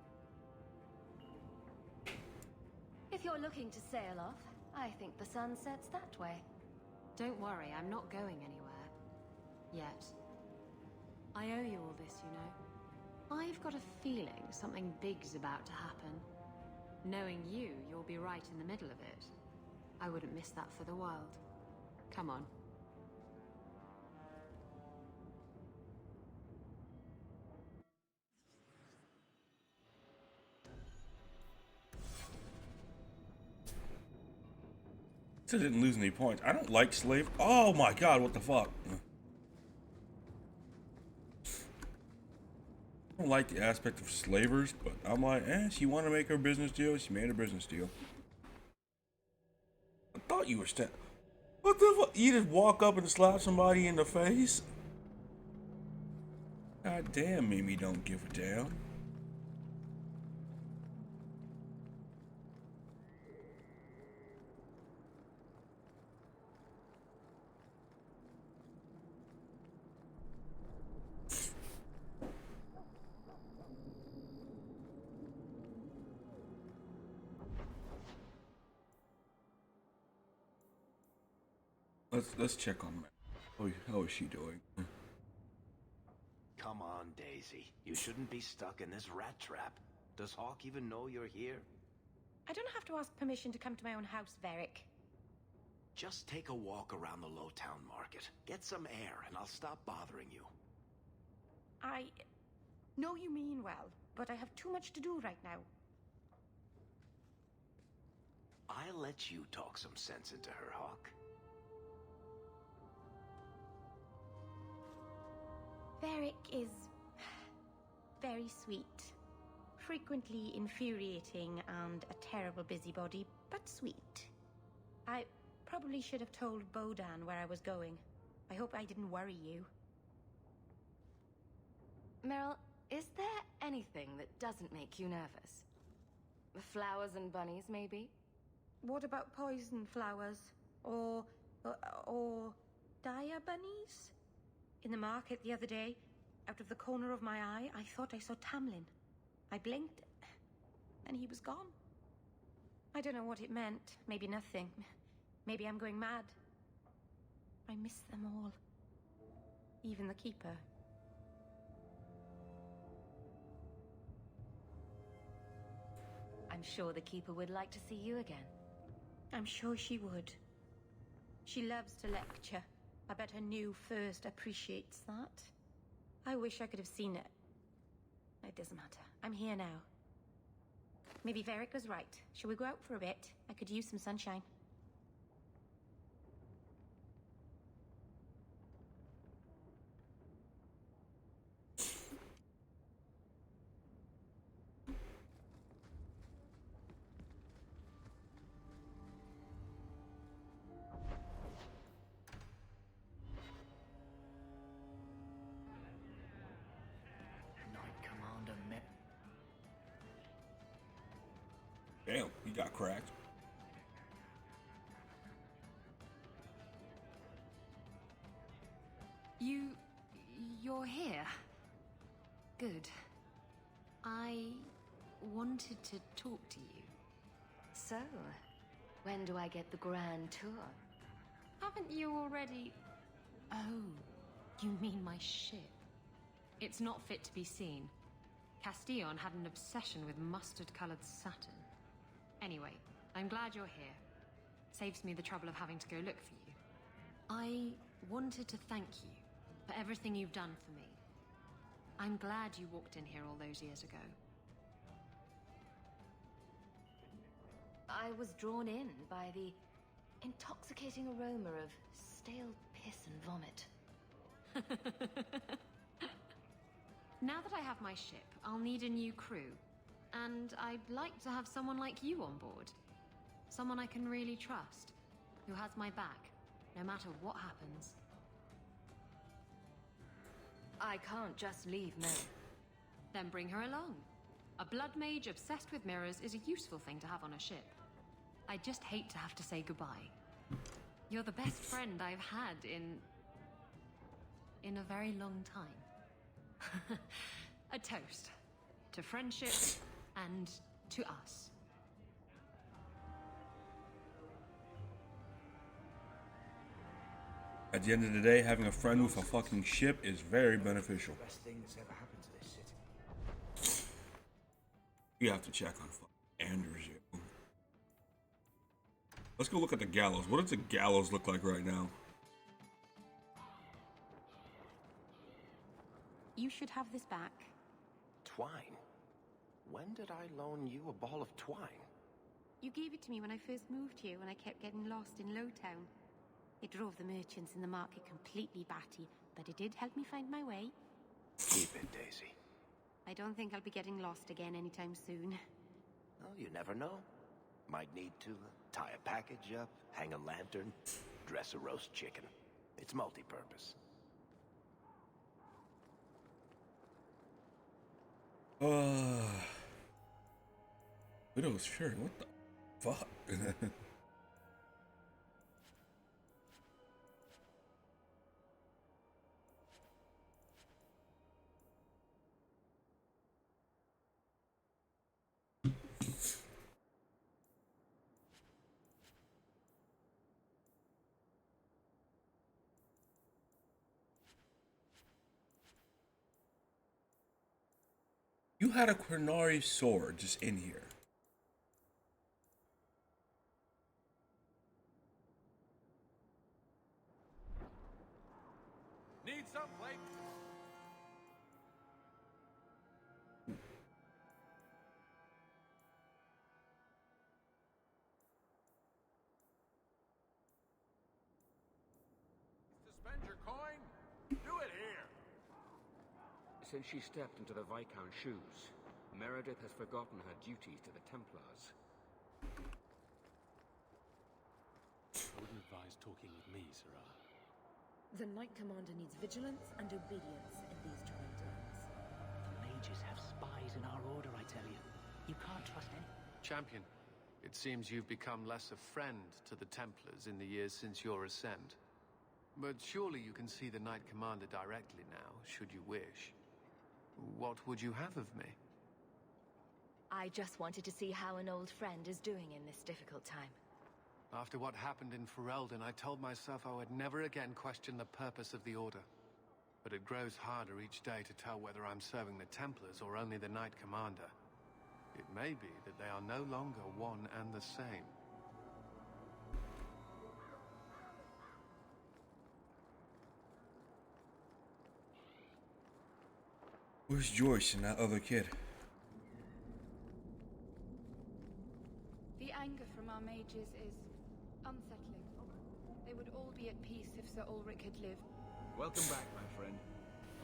If you're looking to sail off, I think the sun sets that way. Don't worry, I'm not going anywhere. Yet. I owe you all this, you know. I've got a feeling something big's about to happen. Knowing you, you'll be right in the middle of it. I wouldn't miss that for the world. Come on. I didn't lose any points. I don't like slave. Oh my god, what the fuck? I don't like the aspect of slavers, but I'm like, she wanted to make her business deal. She made a business deal. I thought you were What the fuck? You just walk up and slap somebody in the face? God damn, Mimi don't give a damn. Let's check on Matt. How is she doing? Come on, Daisy. You shouldn't be stuck in this rat trap. Does Hawk even know you're here? I don't have to ask permission to come to my own house, Varric. Just take a walk around the Lowtown Market. Get some air, and I'll stop bothering you. I know you mean well, but I have too much to do right now. I'll let you talk some sense into her, Hawk. Varric is very sweet. Frequently infuriating and a terrible busybody, but sweet. I probably should have told Bodan where I was going. I hope I didn't worry you. Meryl, is there anything that doesn't make you nervous? The flowers and bunnies, maybe? What about poison flowers? Or dire bunnies? In the market the other day, out of the corner of my eye, I thought I saw Tamlin. I blinked, and he was gone. I don't know what it meant. Maybe nothing. Maybe I'm going mad. I miss them all. Even the Keeper. I'm sure the Keeper would like to see you again. I'm sure she would. She loves to lecture. I bet her new first appreciates that. I wish I could have seen it. It doesn't matter. I'm here now. Maybe Varric was right. Shall we go out for a bit? I could use some sunshine. Damn, he got cracked. You're here? Good. I wanted to talk to you. So, when do I get the grand tour? Haven't you already... Oh, you mean my ship? It's not fit to be seen. Castillon had an obsession with mustard-colored satin. Anyway, I'm glad you're here. Saves me the trouble of having to go look for you. I wanted to thank you for everything you've done for me. I'm glad you walked in here all those years ago. I was drawn in by the intoxicating aroma of stale piss and vomit. Now that I have my ship, I'll need a new crew. And I'd like to have someone like you on board. Someone I can really trust, who has my back, no matter what happens. I can't just leave May. Then bring her along. A blood mage obsessed with mirrors is a useful thing to have on a ship. I just hate to have to say goodbye. You're the best friend I've had in a very long time. A toast to friendship and to us. At the end of the day, having a friend with a fucking ship is very beneficial. Best thing that's ever happened to this city. You have to check on fucking Anders. Yo. Let's go look at the gallows. What does the gallows look like right now? You should have this back. Twine? When did I loan you a ball of twine? You gave it to me when I first moved here, when I kept getting lost in Lowtown. It drove the merchants in the market completely batty, but it did help me find my way. Keep it, Daisy. I don't think I'll be getting lost again anytime soon. Well, you never know. Might need to tie a package up, hang a lantern, dress a roast chicken. It's multi-purpose. Widow's shirt, what the fuck? You had a Qunari sword just in here. Need some plate? To spend your coin? Do it here. Since she stepped into the Viscount's shoes, Meredith has forgotten her duties to the Templars. I wouldn't advise talking with me, Sirrah. The Knight Commander needs vigilance and obedience in these trying times. The mages have spies in our order, I tell you. You can't trust any... Champion, it seems you've become less a friend to the Templars in the years since your ascent. But surely you can see the Knight Commander directly now, should you wish. What would you have of me? I just wanted to see how an old friend is doing in this difficult time. After what happened in Ferelden, I told myself I would never again question the purpose of the Order. but it grows harder each day to tell whether I'm serving the Templars or only the Knight Commander. It may be that they are no longer one and the same. Where's Joyce and that other kid? The anger from our mages is unsettling. They would all be at peace if Sir Ulrich had lived. Welcome back, my friend.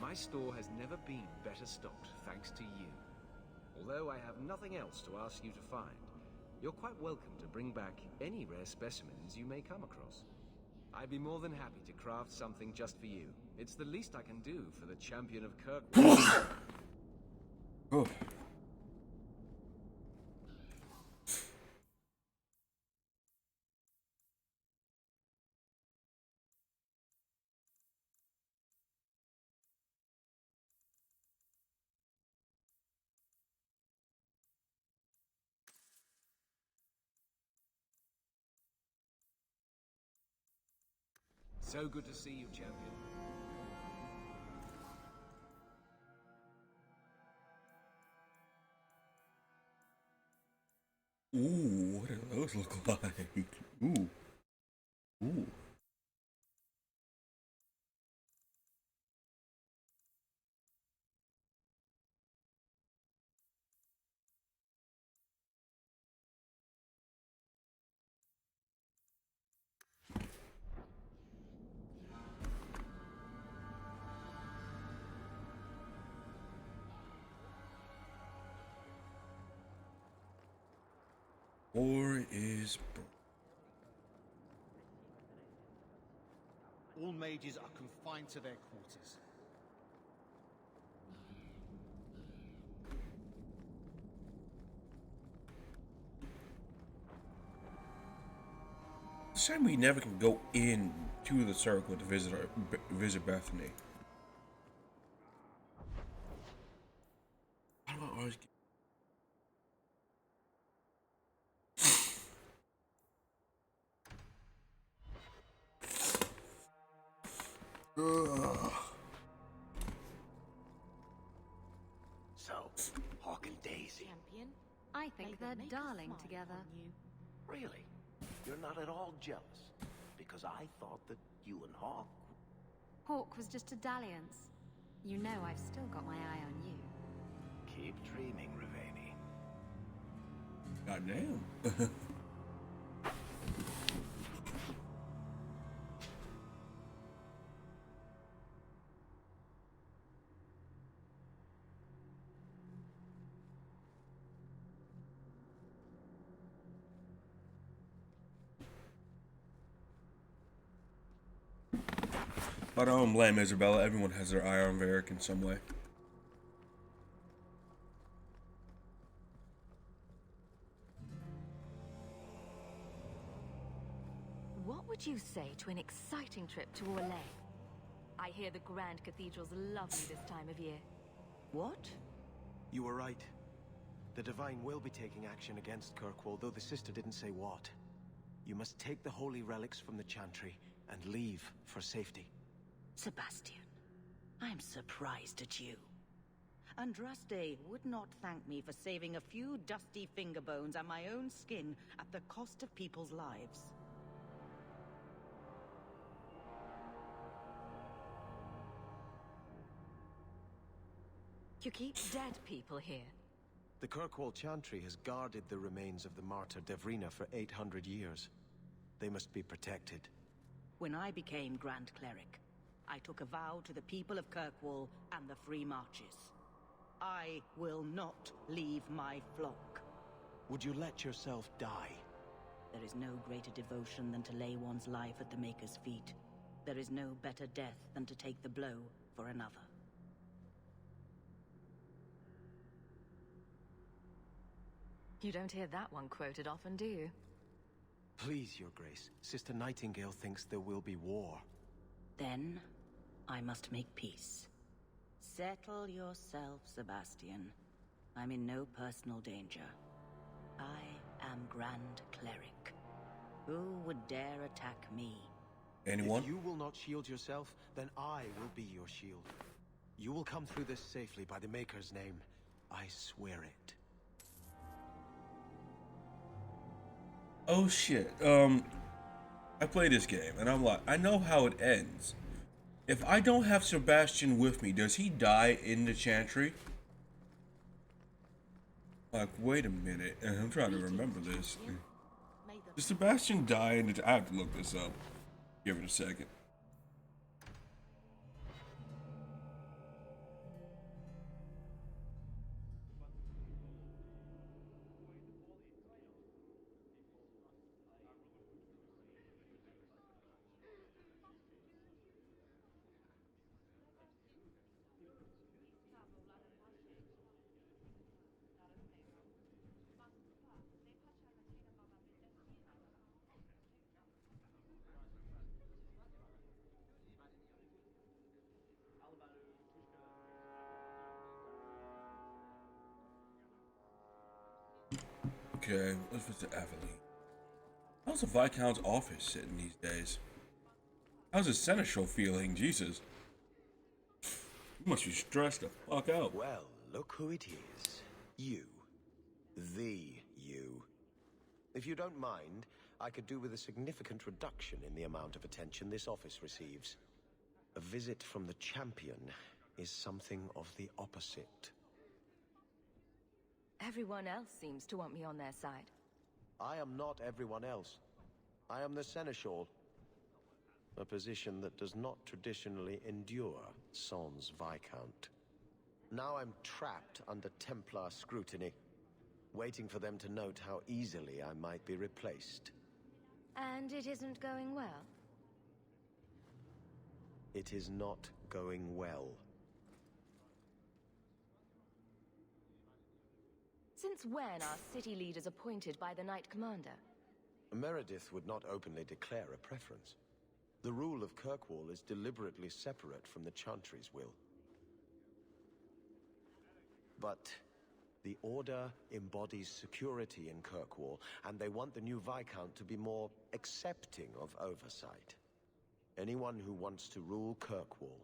My store has never been better stocked, thanks to you. Although I have nothing else to ask you to find, you're quite welcome to bring back any rare specimens you may come across. I'd be more than happy to craft something just for you. It's the least I can do for the champion of Kirkwall. Oh. So good to see you, champion. Ooh, what do those look like? Ooh. Ooh. War is All mages are confined to their quarters. shame we never can go in to the circle to visit Bethany. Why do I always get... So, Hawk and Daisy. Champion, I think they're darling together. Really? You're not at all jealous? Because I thought that you and Hawk... Hawk was just a dalliance. You know I've still got my eye on you. Keep dreaming, Ravani. Goddamn. But I don't blame Isabella. Everyone has their eye on Varric in some way. What would you say to an exciting trip to Orlais? I hear the Grand Cathedral's lovely this time of year. What? You were right. The Divine will be taking action against Kirkwall, though the sister didn't say what. You must take the holy relics from the Chantry and leave for safety. Sebastian, I'm surprised at you. Andraste would not thank me for saving a few dusty finger bones and my own skin at the cost of people's lives. You keep dead people here. The Kirkwall Chantry has guarded the remains of the martyr Devrina for 800 years. They must be protected. When I became Grand Cleric, I took a vow to the people of Kirkwall and the Free Marches. I will not leave my flock. Would you let yourself die? There is no greater devotion than to lay one's life at the Maker's feet. There is no better death than to take the blow for another. You don't hear that one quoted often, do you? Please, Your Grace. Sister Nightingale thinks there will be war. Then, I must make peace. Settle yourself, Sebastian. I'm in no personal danger. I am Grand Cleric. Who would dare attack me? Anyone? If you will not shield yourself, then I will be your shield. You will come through this safely by the Maker's name. I swear it. Oh shit. I play this game and I'm like, I know how it ends. If I don't have Sebastian with me, does he die in the Chantry? Like, wait a minute. I'm trying to remember this. Does Sebastian die in the... I have to look this up. Give it a second. Okay, let's visit Aveline. How's the Viscount's office sitting these days? How's his seneschal feeling? Jesus. You must be stressed the fuck out. Well, look who it is. You. The you. If you don't mind, I could do with a significant reduction in the amount of attention this office receives. A visit from the champion is something of the opposite. Everyone else seems to want me on their side. I am not everyone else. I am the Seneschal. A position that does not traditionally endure sans Viscount. Now I'm trapped under Templar scrutiny, waiting for them to note how easily I might be replaced. And it isn't going well? It is not going well. Since when are city leaders appointed by the Knight Commander? Meredith would not openly declare a preference. The rule of Kirkwall is deliberately separate from the Chantry's will. But the Order embodies security in Kirkwall, and they want the new Viscount to be more accepting of oversight. Anyone who wants to rule Kirkwall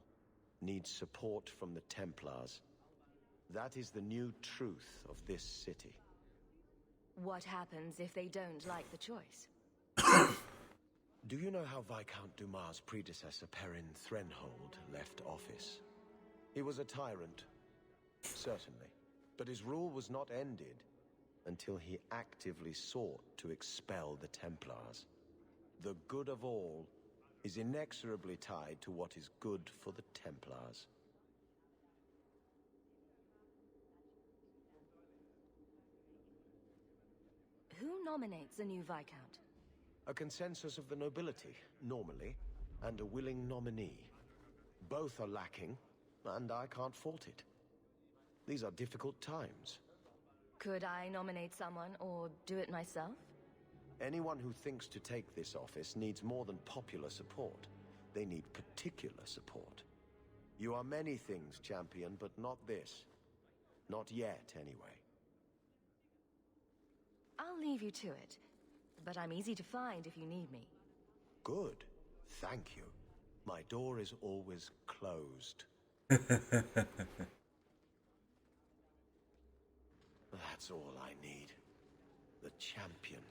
needs support from the Templars. That is the new truth of this city. What happens if they don't like the choice? Do you know how Viscount Dumas' predecessor, Perrin Threnhold, left office? He was a tyrant, certainly, but his rule was not ended until he actively sought to expel the Templars. The good of all is inexorably tied to what is good for the Templars. Who nominates a new Viscount? A consensus of the nobility, normally, and a willing nominee. Both are lacking, and I can't fault it. These are difficult times. Could I nominate someone, or do it myself? Anyone who thinks to take this office needs more than popular support. They need particular support. You are many things, champion, but not this. Not yet, anyway. I'll leave you to it, but I'm easy to find if you need me. Good. Thank you. My door is always closed. That's all I need. The champion.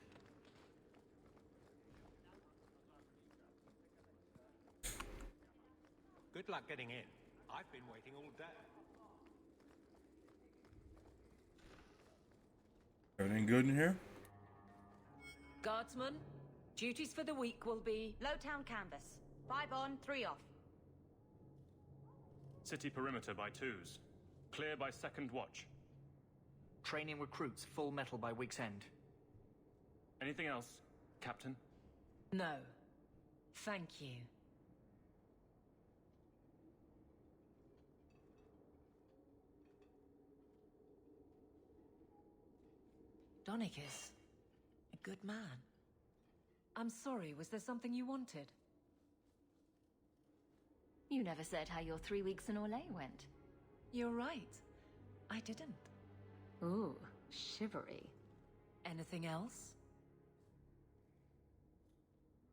Good luck getting in. I've been waiting all day. Everything good in here? Guardsmen, duties for the week will be Lowtown canvas. 5 on, 3 off. City perimeter by 2s. Clear by second watch. Training recruits full metal by week's end. Anything else, Captain? no. Thank you. Donicus, a good man. I'm sorry, was there something you wanted? You never said how your 3 weeks in Orlais went. You're right. I didn't. Ooh, shivery. Anything else?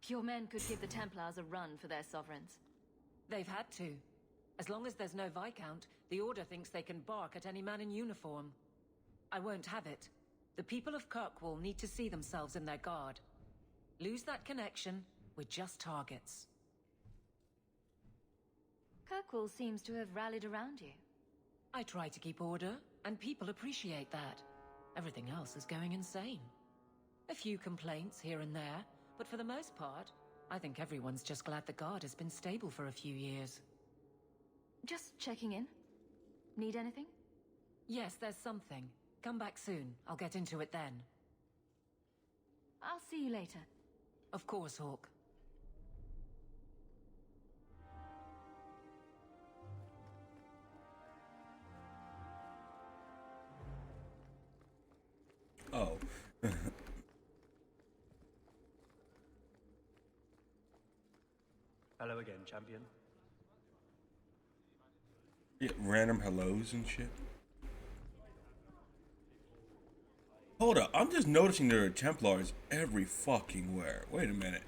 Your men could give the Templars a run for their sovereigns. They've had to. As long as there's no Viscount, the Order thinks they can bark at any man in uniform. I won't have it. The people of Kirkwall need to see themselves in their guard. Lose that connection, we're just targets. Kirkwall seems to have rallied around you. I try to keep order, and people appreciate that. Everything else is going insane. A few complaints here and there, but for the most part, I think everyone's just glad the Guard has been stable for a few years. Just checking in. Need anything? Yes, there's something. Come back soon. I'll get into it then. I'll see you later. Of course, Hawke. Oh. Hello again, champion. Yeah, random hellos and shit. Hold up, I'm just noticing there are Templars every fucking where. Wait a minute.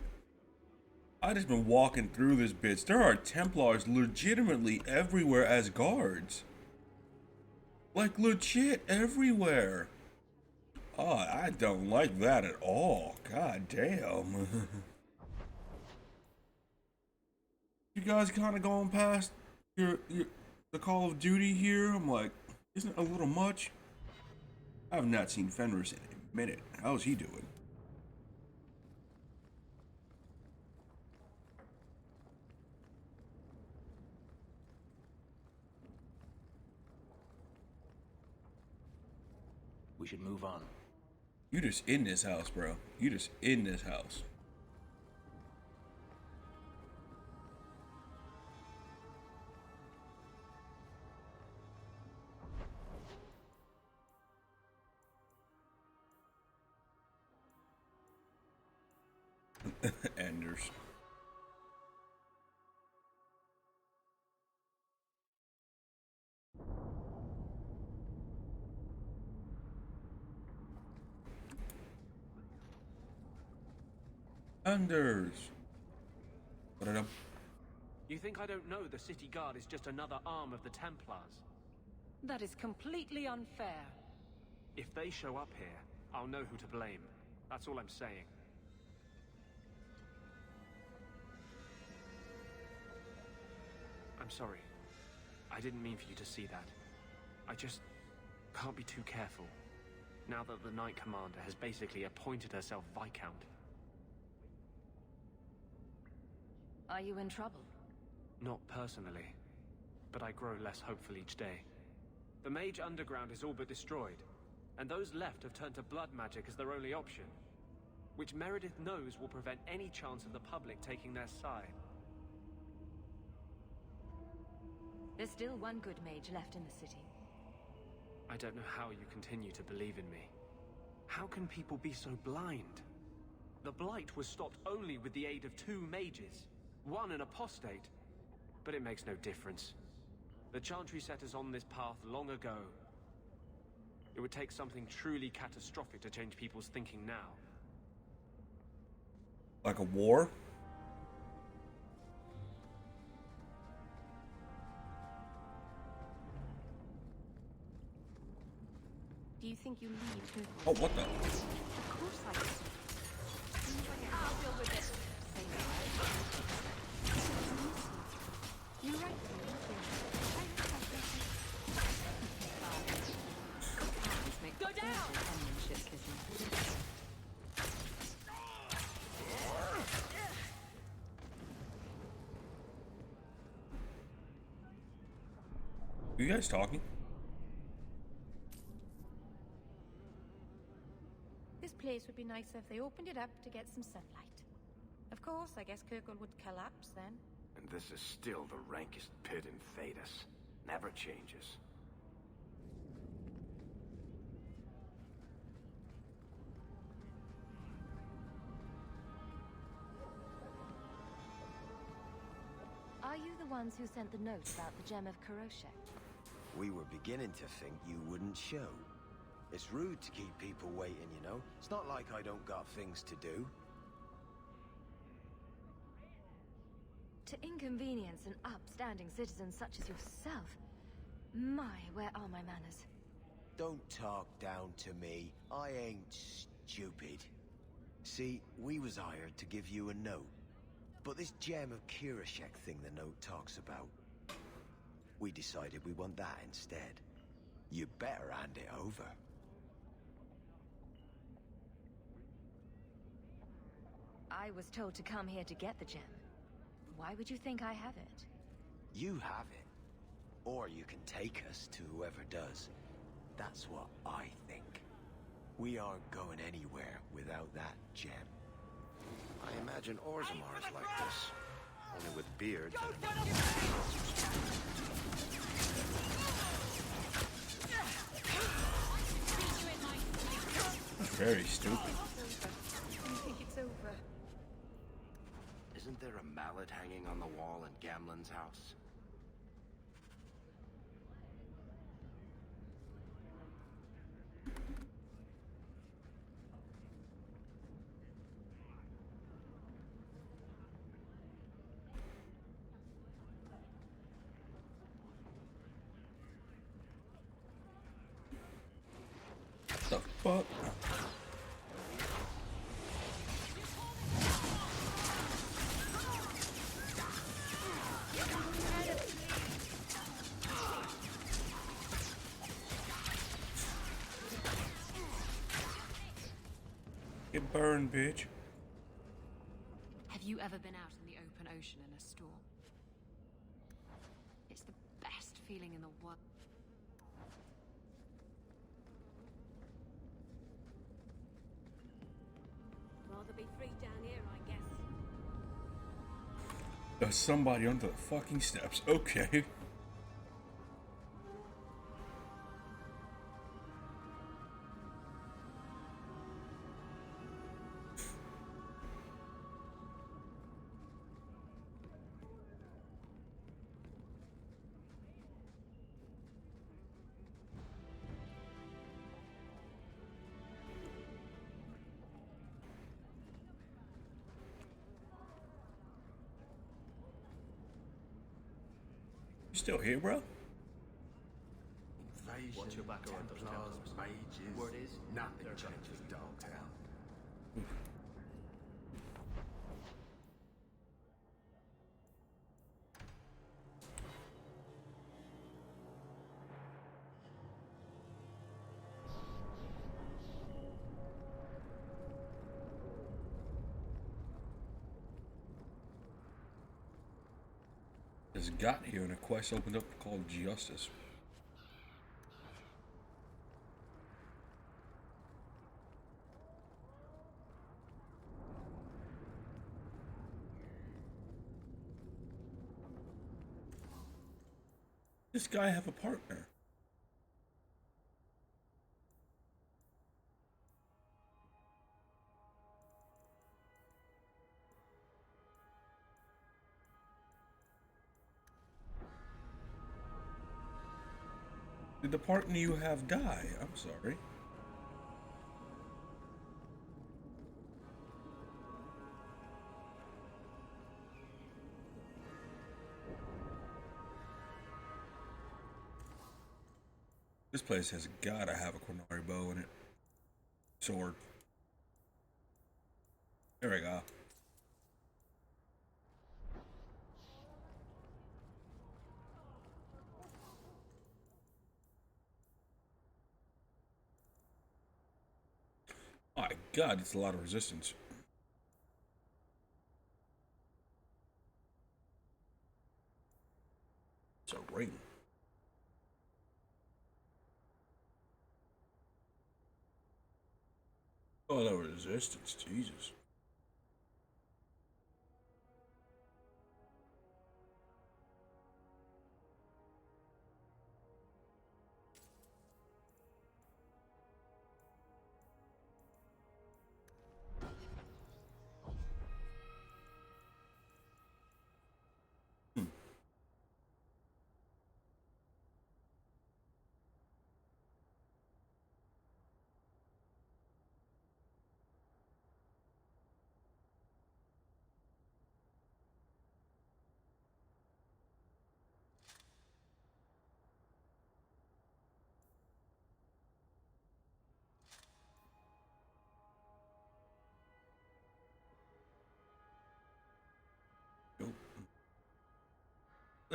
I just been walking through this bitch. There are Templars legitimately everywhere as guards. Like legit everywhere. Oh, I don't like that at all. God damn. You guys kind of going past the Call of Duty here? I'm like, isn't it a little much? I have not seen Fenris in a minute. How's he doing? We should move on. You just in this house, bro. You just in this house. Enders. Anders. What up? You think I don't know the City Guard is just another arm of the Templars? That is completely unfair. If they show up here, I'll know who to blame. That's all I'm saying. I'm sorry. I didn't mean for you to see that. I just can't be too careful. Now that the Knight Commander has basically appointed herself Viscount. Are you in trouble? Not personally, but I grow less hopeful each day. The Mage Underground is all but destroyed, and those left have turned to blood magic as their only option, which Meredith knows will prevent any chance of the public taking their side. There's still one good mage left in the city. I don't know how you continue to believe in me. How can people be so blind? The Blight was stopped only with the aid of 2 mages, one an apostate, but it makes no difference. The Chantry set us on this path long ago. It would take something truly catastrophic to change people's thinking now. Like a war? Do you think you need to... Oh, what the? Of course I do. I'll deal with it. You're right. Go down! Are you guys talking? This place would be nicer if they opened it up to get some sunlight. Of course, I guess Kirkwall would collapse then. And this is still the rankest pit in Thedas. Never changes. Are you the ones who sent the note about the Gem of Kuroshek? We were beginning to think you wouldn't show. It's rude to keep people waiting, you know? It's not like I don't got things to do. To inconvenience an upstanding citizen such as yourself. My, where are my manners? Don't talk down to me. I ain't stupid. See, we was hired to give you a note. But this gem of Kirishek thing the note talks about, we decided we want that instead. You better hand it over. I was told to come here to get the gem. Why would you think I have it? You have it. Or you can take us to whoever does. That's what I think. We aren't going anywhere without that gem. I imagine Orzammar is like this. Only with beards Very stupid. I think it's over. Isn't there a mallet hanging on the wall in Gamlen's house? The fuck? Get burned, bitch. Have you ever been out in the open ocean in a storm? It's the best feeling in the world. Rather be free down here, I guess. There's somebody under the fucking steps. Okay. You still here, bro? Watch your back around those Templars. Mages. Word is, nothing changes Dogtown. Just got here and a quest opened up called Justice. This guy have a partner. Did the partner you have die? I'm sorry. This place has gotta have a Qunari bow in it. Sword. There we go. My God, it's a lot of resistance. It's a ring. Oh, the resistance, Jesus.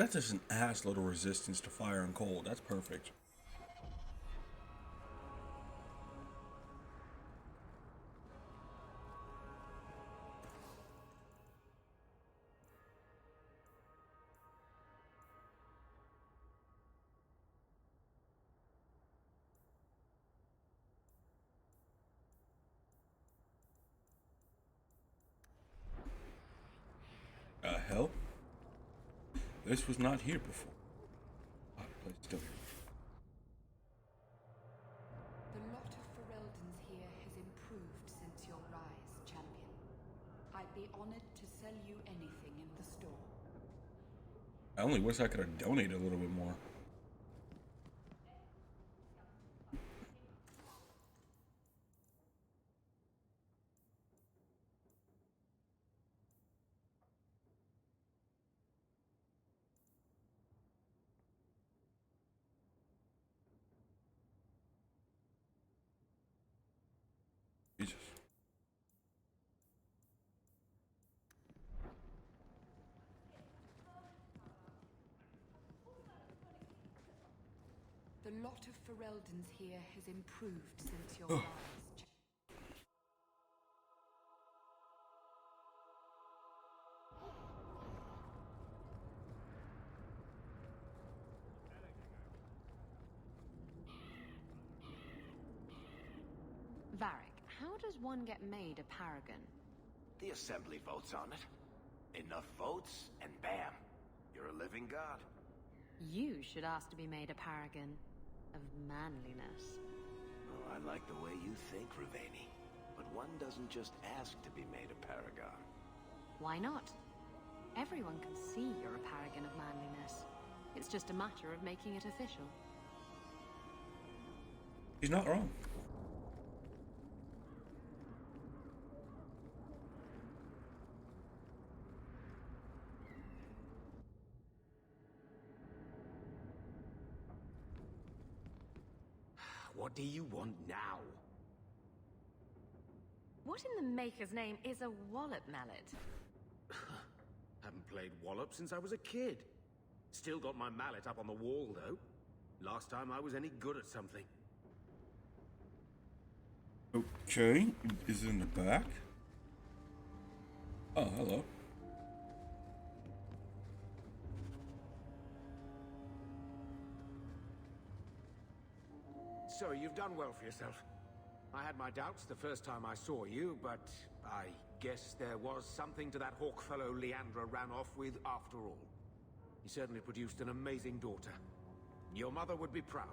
That's just an ass load of resistance to fire and cold. That's perfect. Hell? This was not here before. Place still here. The lot of Ferelden's here has improved since your rise, champion. I'd be honored to sell you anything in the store. I only wish I could have donated a little bit more. Jesus. The lot of Ferelden's here has improved since your rise. Varric, how does one get made a paragon? The Assembly votes on it. Enough votes, and bam, you're a living god. You should ask to be made a paragon of manliness. Oh, I like the way you think, Ruveni. But one doesn't just ask to be made a paragon. Why not? Everyone can see you're a paragon of manliness. It's just a matter of making it official. He's not wrong. What do you want now? What in the maker's name is a wallop mallet? Haven't played Wallop since I was a kid. Still got my mallet up on the wall, though. Last time I was any good at something. Okay, is it in the back? Oh, hello. So, you've done well for yourself. I had my doubts the first time I saw you, but I guess there was something to that hawk fellow Leandra ran off with after all. He certainly produced an amazing daughter. Your mother would be proud.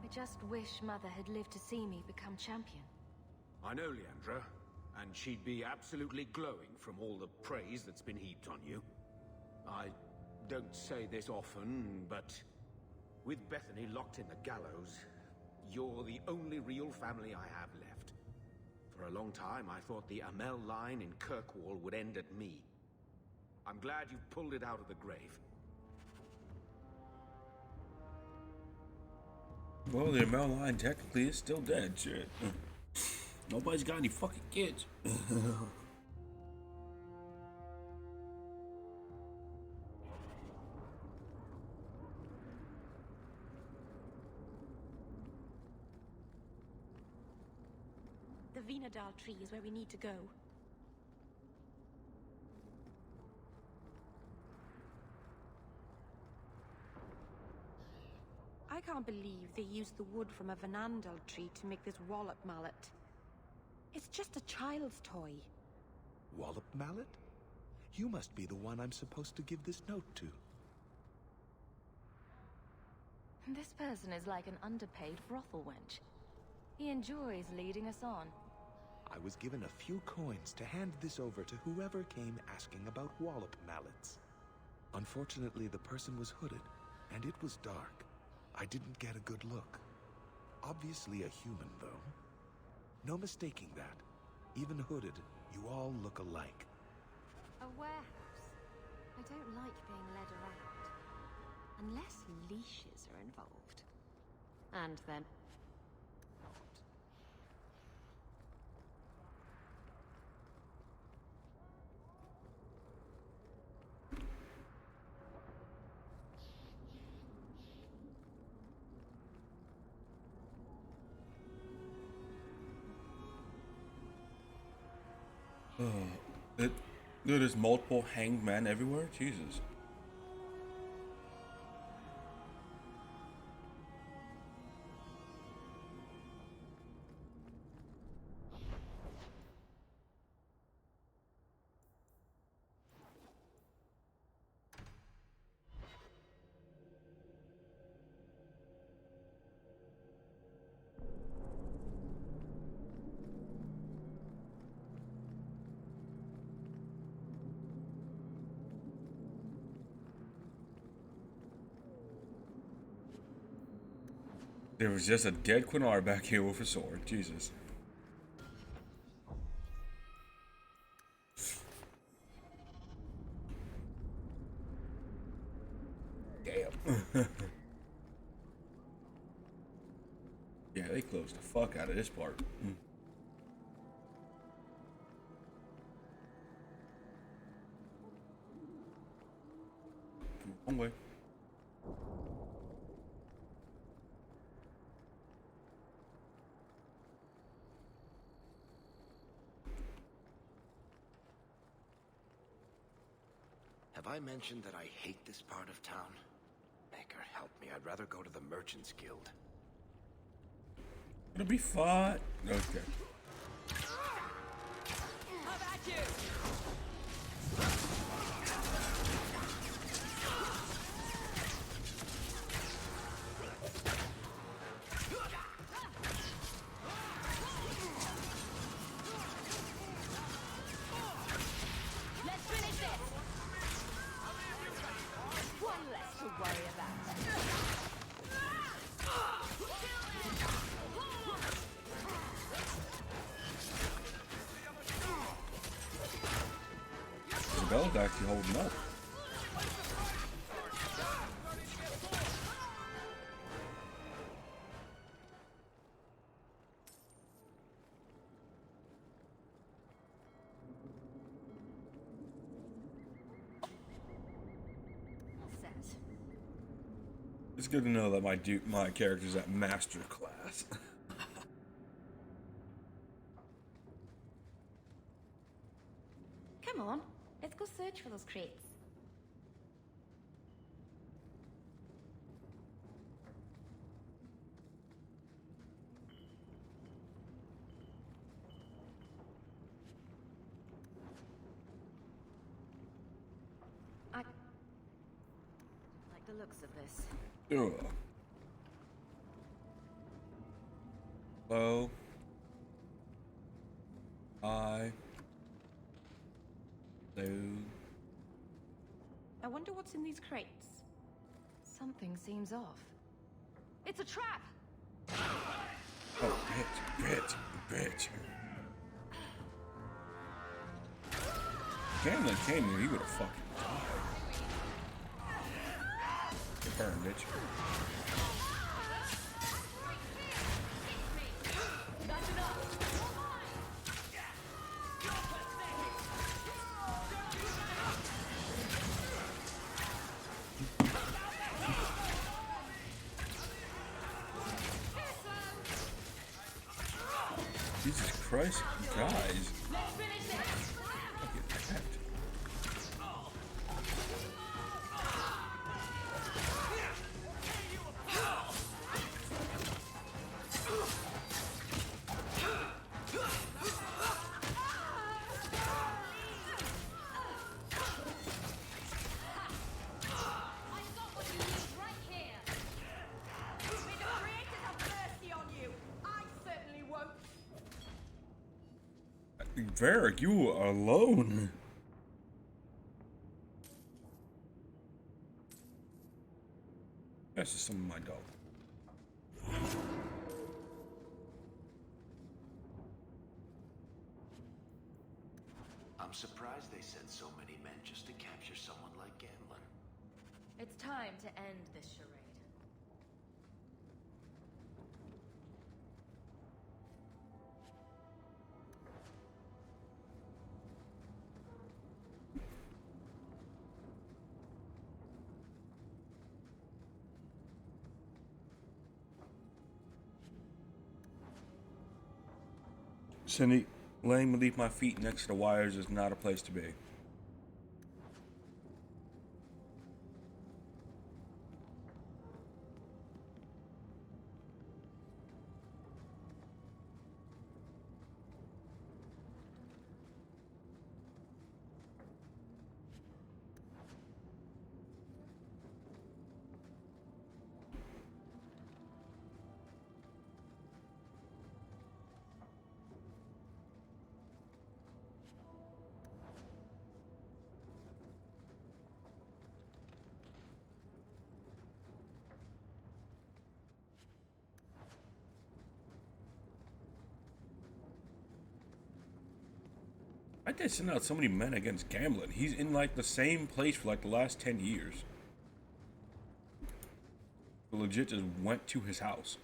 I just wish Mother had lived to see me become champion. I know Leandra, and she'd be absolutely glowing from all the praise that's been heaped on you. I don't say this often, but with Bethany locked in the gallows, you're the only real family I have left. For a long time, I thought the Amell line in Kirkwall would end at me. I'm glad you've pulled it out of the grave. Well, the Amell line technically is still dead, shit. Nobody's got any fucking kids. The Vinadal tree is where we need to go. I can't believe they used the wood from a Vanandal tree to make this wallop mallet. It's just a child's toy. Wallop mallet? You must be the one I'm supposed to give this note to. This person is like an underpaid brothel wench. He enjoys leading us on. I was given a few coins to hand this over to whoever came asking about wallop mallets. Unfortunately, the person was hooded, and it was dark. I didn't get a good look. Obviously a human, though. No mistaking that. Even hooded, you all look alike. A warehouse. I don't like being led around. Unless leashes are involved. And then... There's multiple hanged men everywhere? Jesus. There was just a dead Quinar back here with a sword. Jesus. Damn. Yeah, they closed the fuck out of this part. One way. Have I mentioned that I hate this part of town? Maker, help me. I'd rather go to the Merchants Guild. It'll be fine. Okay. How about you? Let's finish this. One less to worry about. Isabella's actually holding up. It's good to know that my character's at master class. Come on, let's go search for those crates. I like the looks of this. Ugh. Hello. Hi. Hello. I wonder what's in these crates. Something seems off. It's a trap! Oh, bitch. Camden came here, he would have fucking died. Get burned, bitch. That's enough. Jesus Christ, guys. Fucking packed. Varric, you are alone. That's just some of my dog. I'm surprised they sent so many men just to capture someone like Gamlen. It's time to end this charade. Cindy, Laying beneath my feet next to the wires is not a place to be. I did send out so many men against gambling. He's in like the same place for like the last 10 years. I legit just went to his house.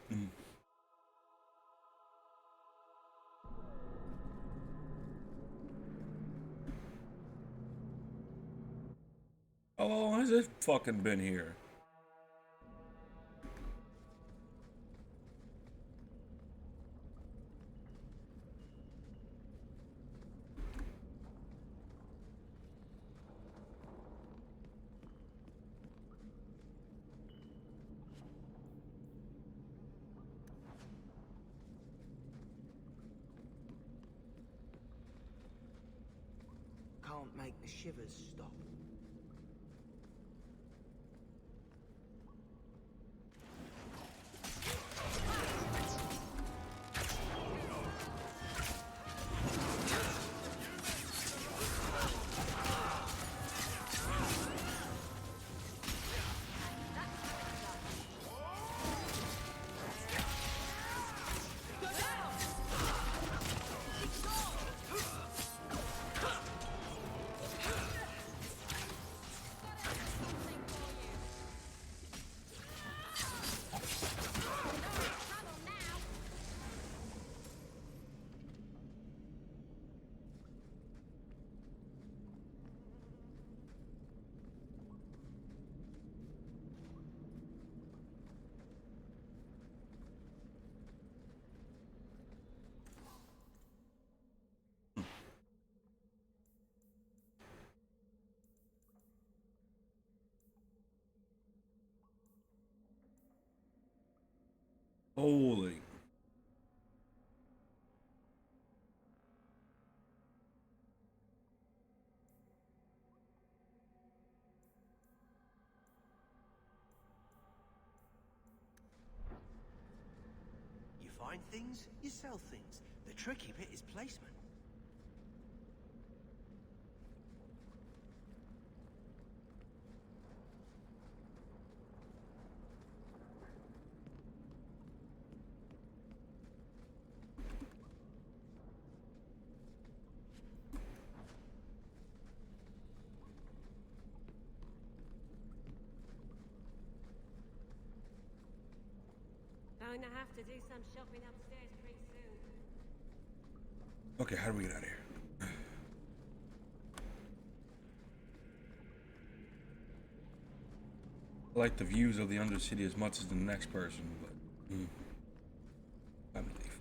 How long has it fucking been here? Can't make the shivers stop. Holy. You find things, you sell things. The tricky bit is placement. Going to have to do some shopping upstairs pretty soon. Okay, how do we get out of here? I like the views of the Undercity as much as the next person, but I'm gonna leave.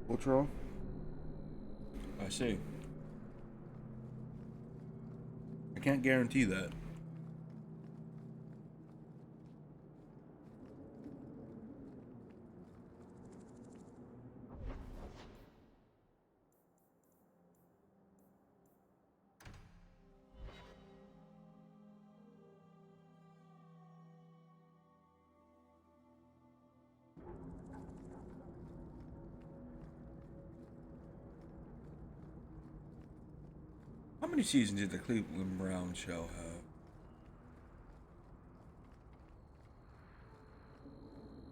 What's wrong? I see. I can't guarantee that. How many seasons did the Cleveland Browns show have?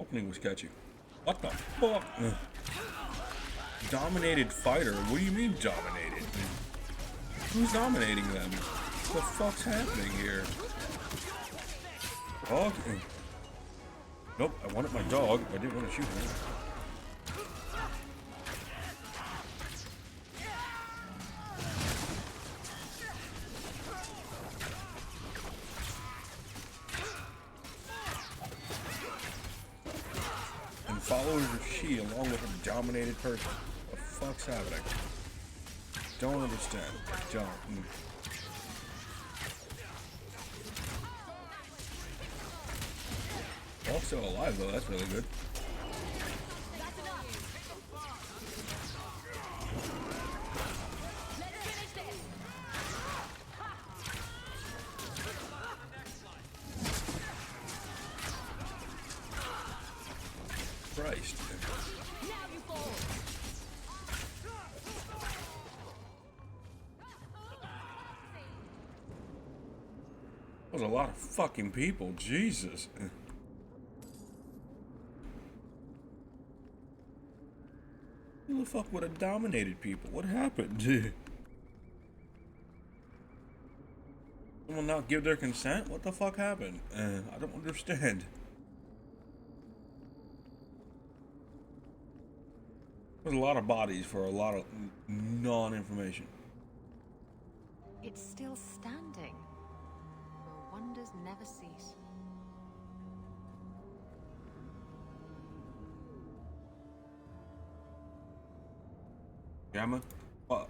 Opening was catchy. What the fuck? Ugh. Dominated fighter? What do you mean dominated? Who's dominating them? What the fuck's happening here? Dog? Nope, I wanted my dog. I didn't want to shoot him. followers of She along with a dominated person. What the fuck's happening? Don't understand. Don't. All still alive though, that's really good. Christ. That was a lot of fucking people, Jesus. Who the fuck would have dominated people? What happened? Someone not give their consent? What the fuck happened? I don't understand. There's a lot of bodies for a lot of non-information. It's still standing. The wonders never cease. Gamma? What?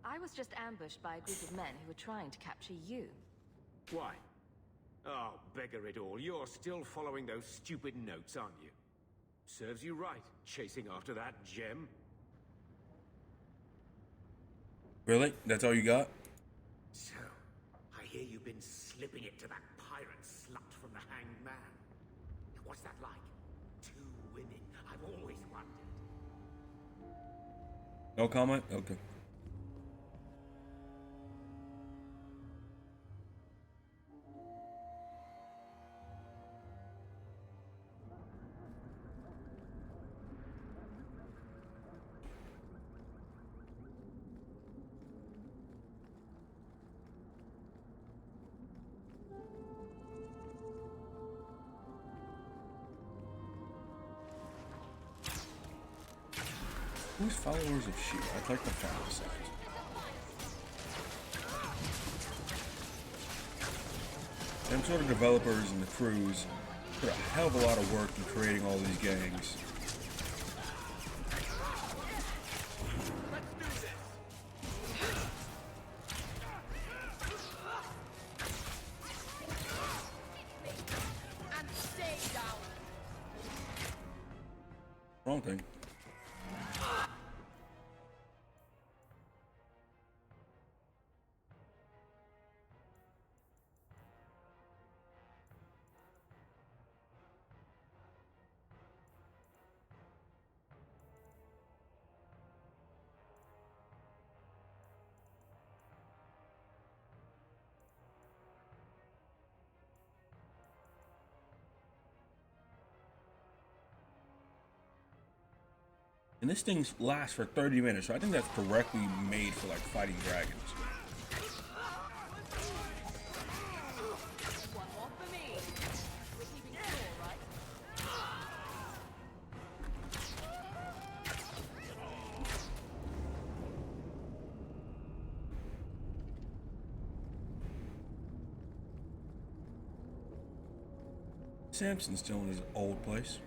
I was just ambushed by a group of men who were trying to capture you. Why? Oh, beggar it all. You're still following those stupid notes, aren't you? Serves you right, chasing after that gem. Really? That's all you got? So, I hear you've been slipping it to that pirate slut from the Hanged Man. What's that like? 2 women I've always wanted. No comment? Okay. Who's followers of She? I'd like to find this out. Them sort of developers and the crews put a hell of a lot of work in creating all these gangs. Wrong thing. And this thing lasts for 30 minutes, so I think that's correctly made for like fighting dragons. Samson's still in his old place.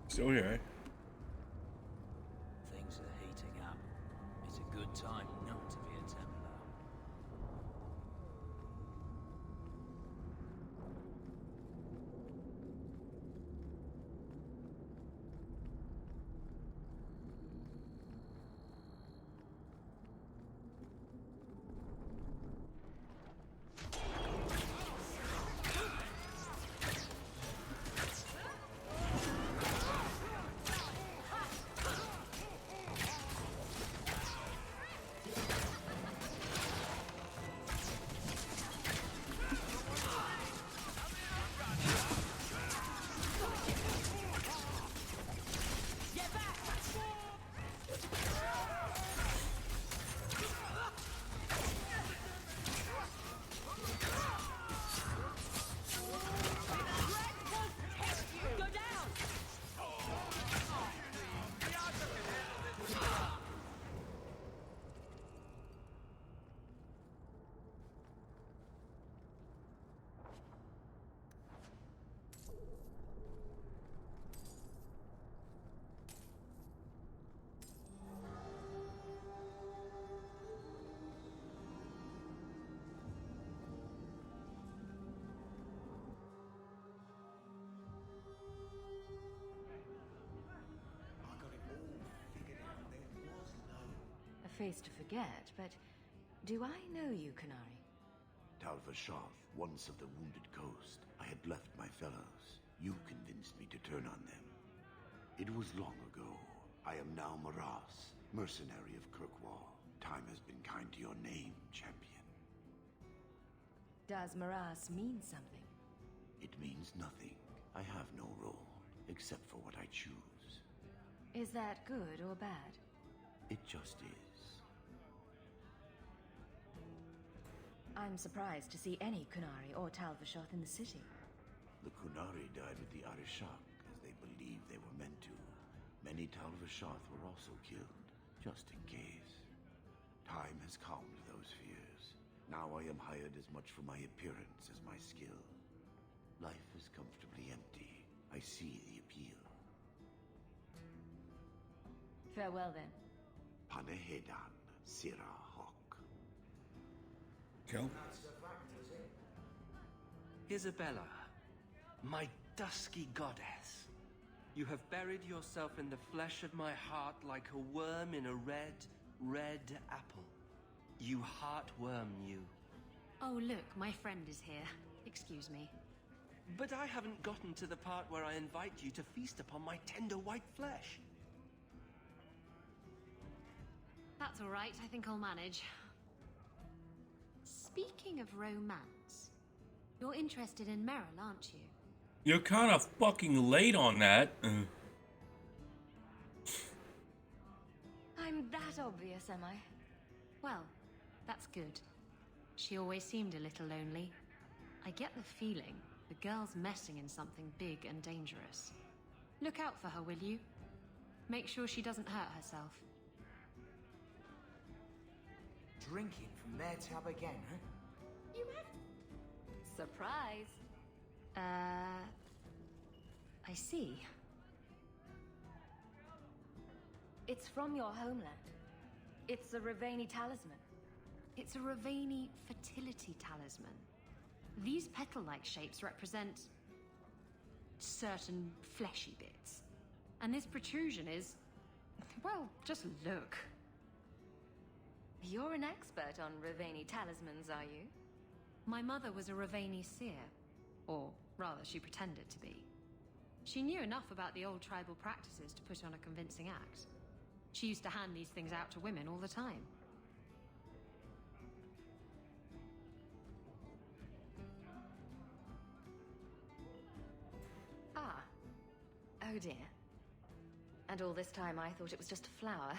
Still here, eh? Things are heating up. It's a good time not to be a Templar. face to forget, but do I know you, Qunari? Tal Vashoth, once of the Wounded Coast. I had left my fellows. You convinced me to turn on them. It was long ago. I am now Maras, mercenary of Kirkwall. Time has been kind to your name, champion. Does Maras mean something? It means nothing. I have no role, except for what I choose. Is that good or bad? It just is. I'm surprised to see any Qunari or Tal Vashoth in the city. The Qunari died with the Arishak, as they believed they were meant to. Many Tal Vashoth were also killed, just in case. Time has calmed those fears. Now I am hired as much for my appearance as my skill. Life is comfortably empty. I see the appeal. Farewell, then. Panehedan, Sira Hawk. Kill. Isabella, my dusky goddess. You have buried yourself in the flesh of my heart like a worm in a red apple. You heartworm, you. Oh, look, my friend is here. Excuse me. But I haven't gotten to the part where I invite you to feast upon my tender white flesh. That's all right. I think I'll manage. Speaking of romance, you're interested in Meryl, aren't you? You're kind of fucking late on that. I'm that obvious, am I? Well, that's good. She always seemed a little lonely. I get the feeling the girl's messing in something big and dangerous. Look out for her, will you? Make sure she doesn't hurt herself. Drinking from their tab again, huh? You have... Surprise! I see. It's from your homeland. It's a Ravani talisman. It's a Ravani fertility talisman. These petal-like shapes represent certain fleshy bits. And this protrusion is... well, just look. You're an expert on Ravani talismans, are you? My mother was a Ravani seer. Or, rather, she pretended to be. She knew enough about the old tribal practices to put on a convincing act. She used to hand these things out to women all the time. Ah. Oh dear. And all this time I thought it was just a flower.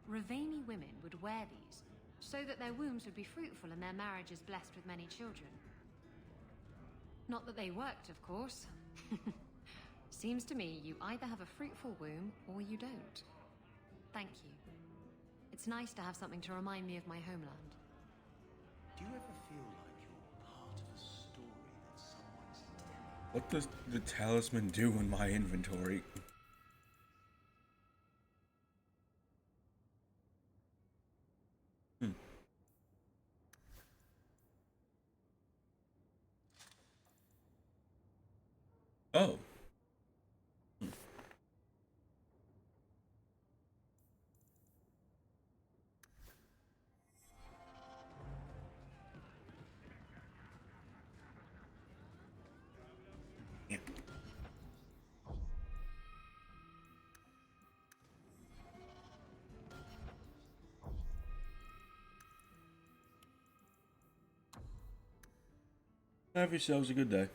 Ravani women would wear these, so that their wombs would be fruitful and their marriages blessed with many children. Not that they worked, of course. Seems to me you either have a fruitful womb or you don't. Thank you. It's nice to have something to remind me of my homeland. Do you ever feel like you're part of a story that someone's telling? What does the talisman do in my inventory? Oh. Yeah. Have yourselves a good day.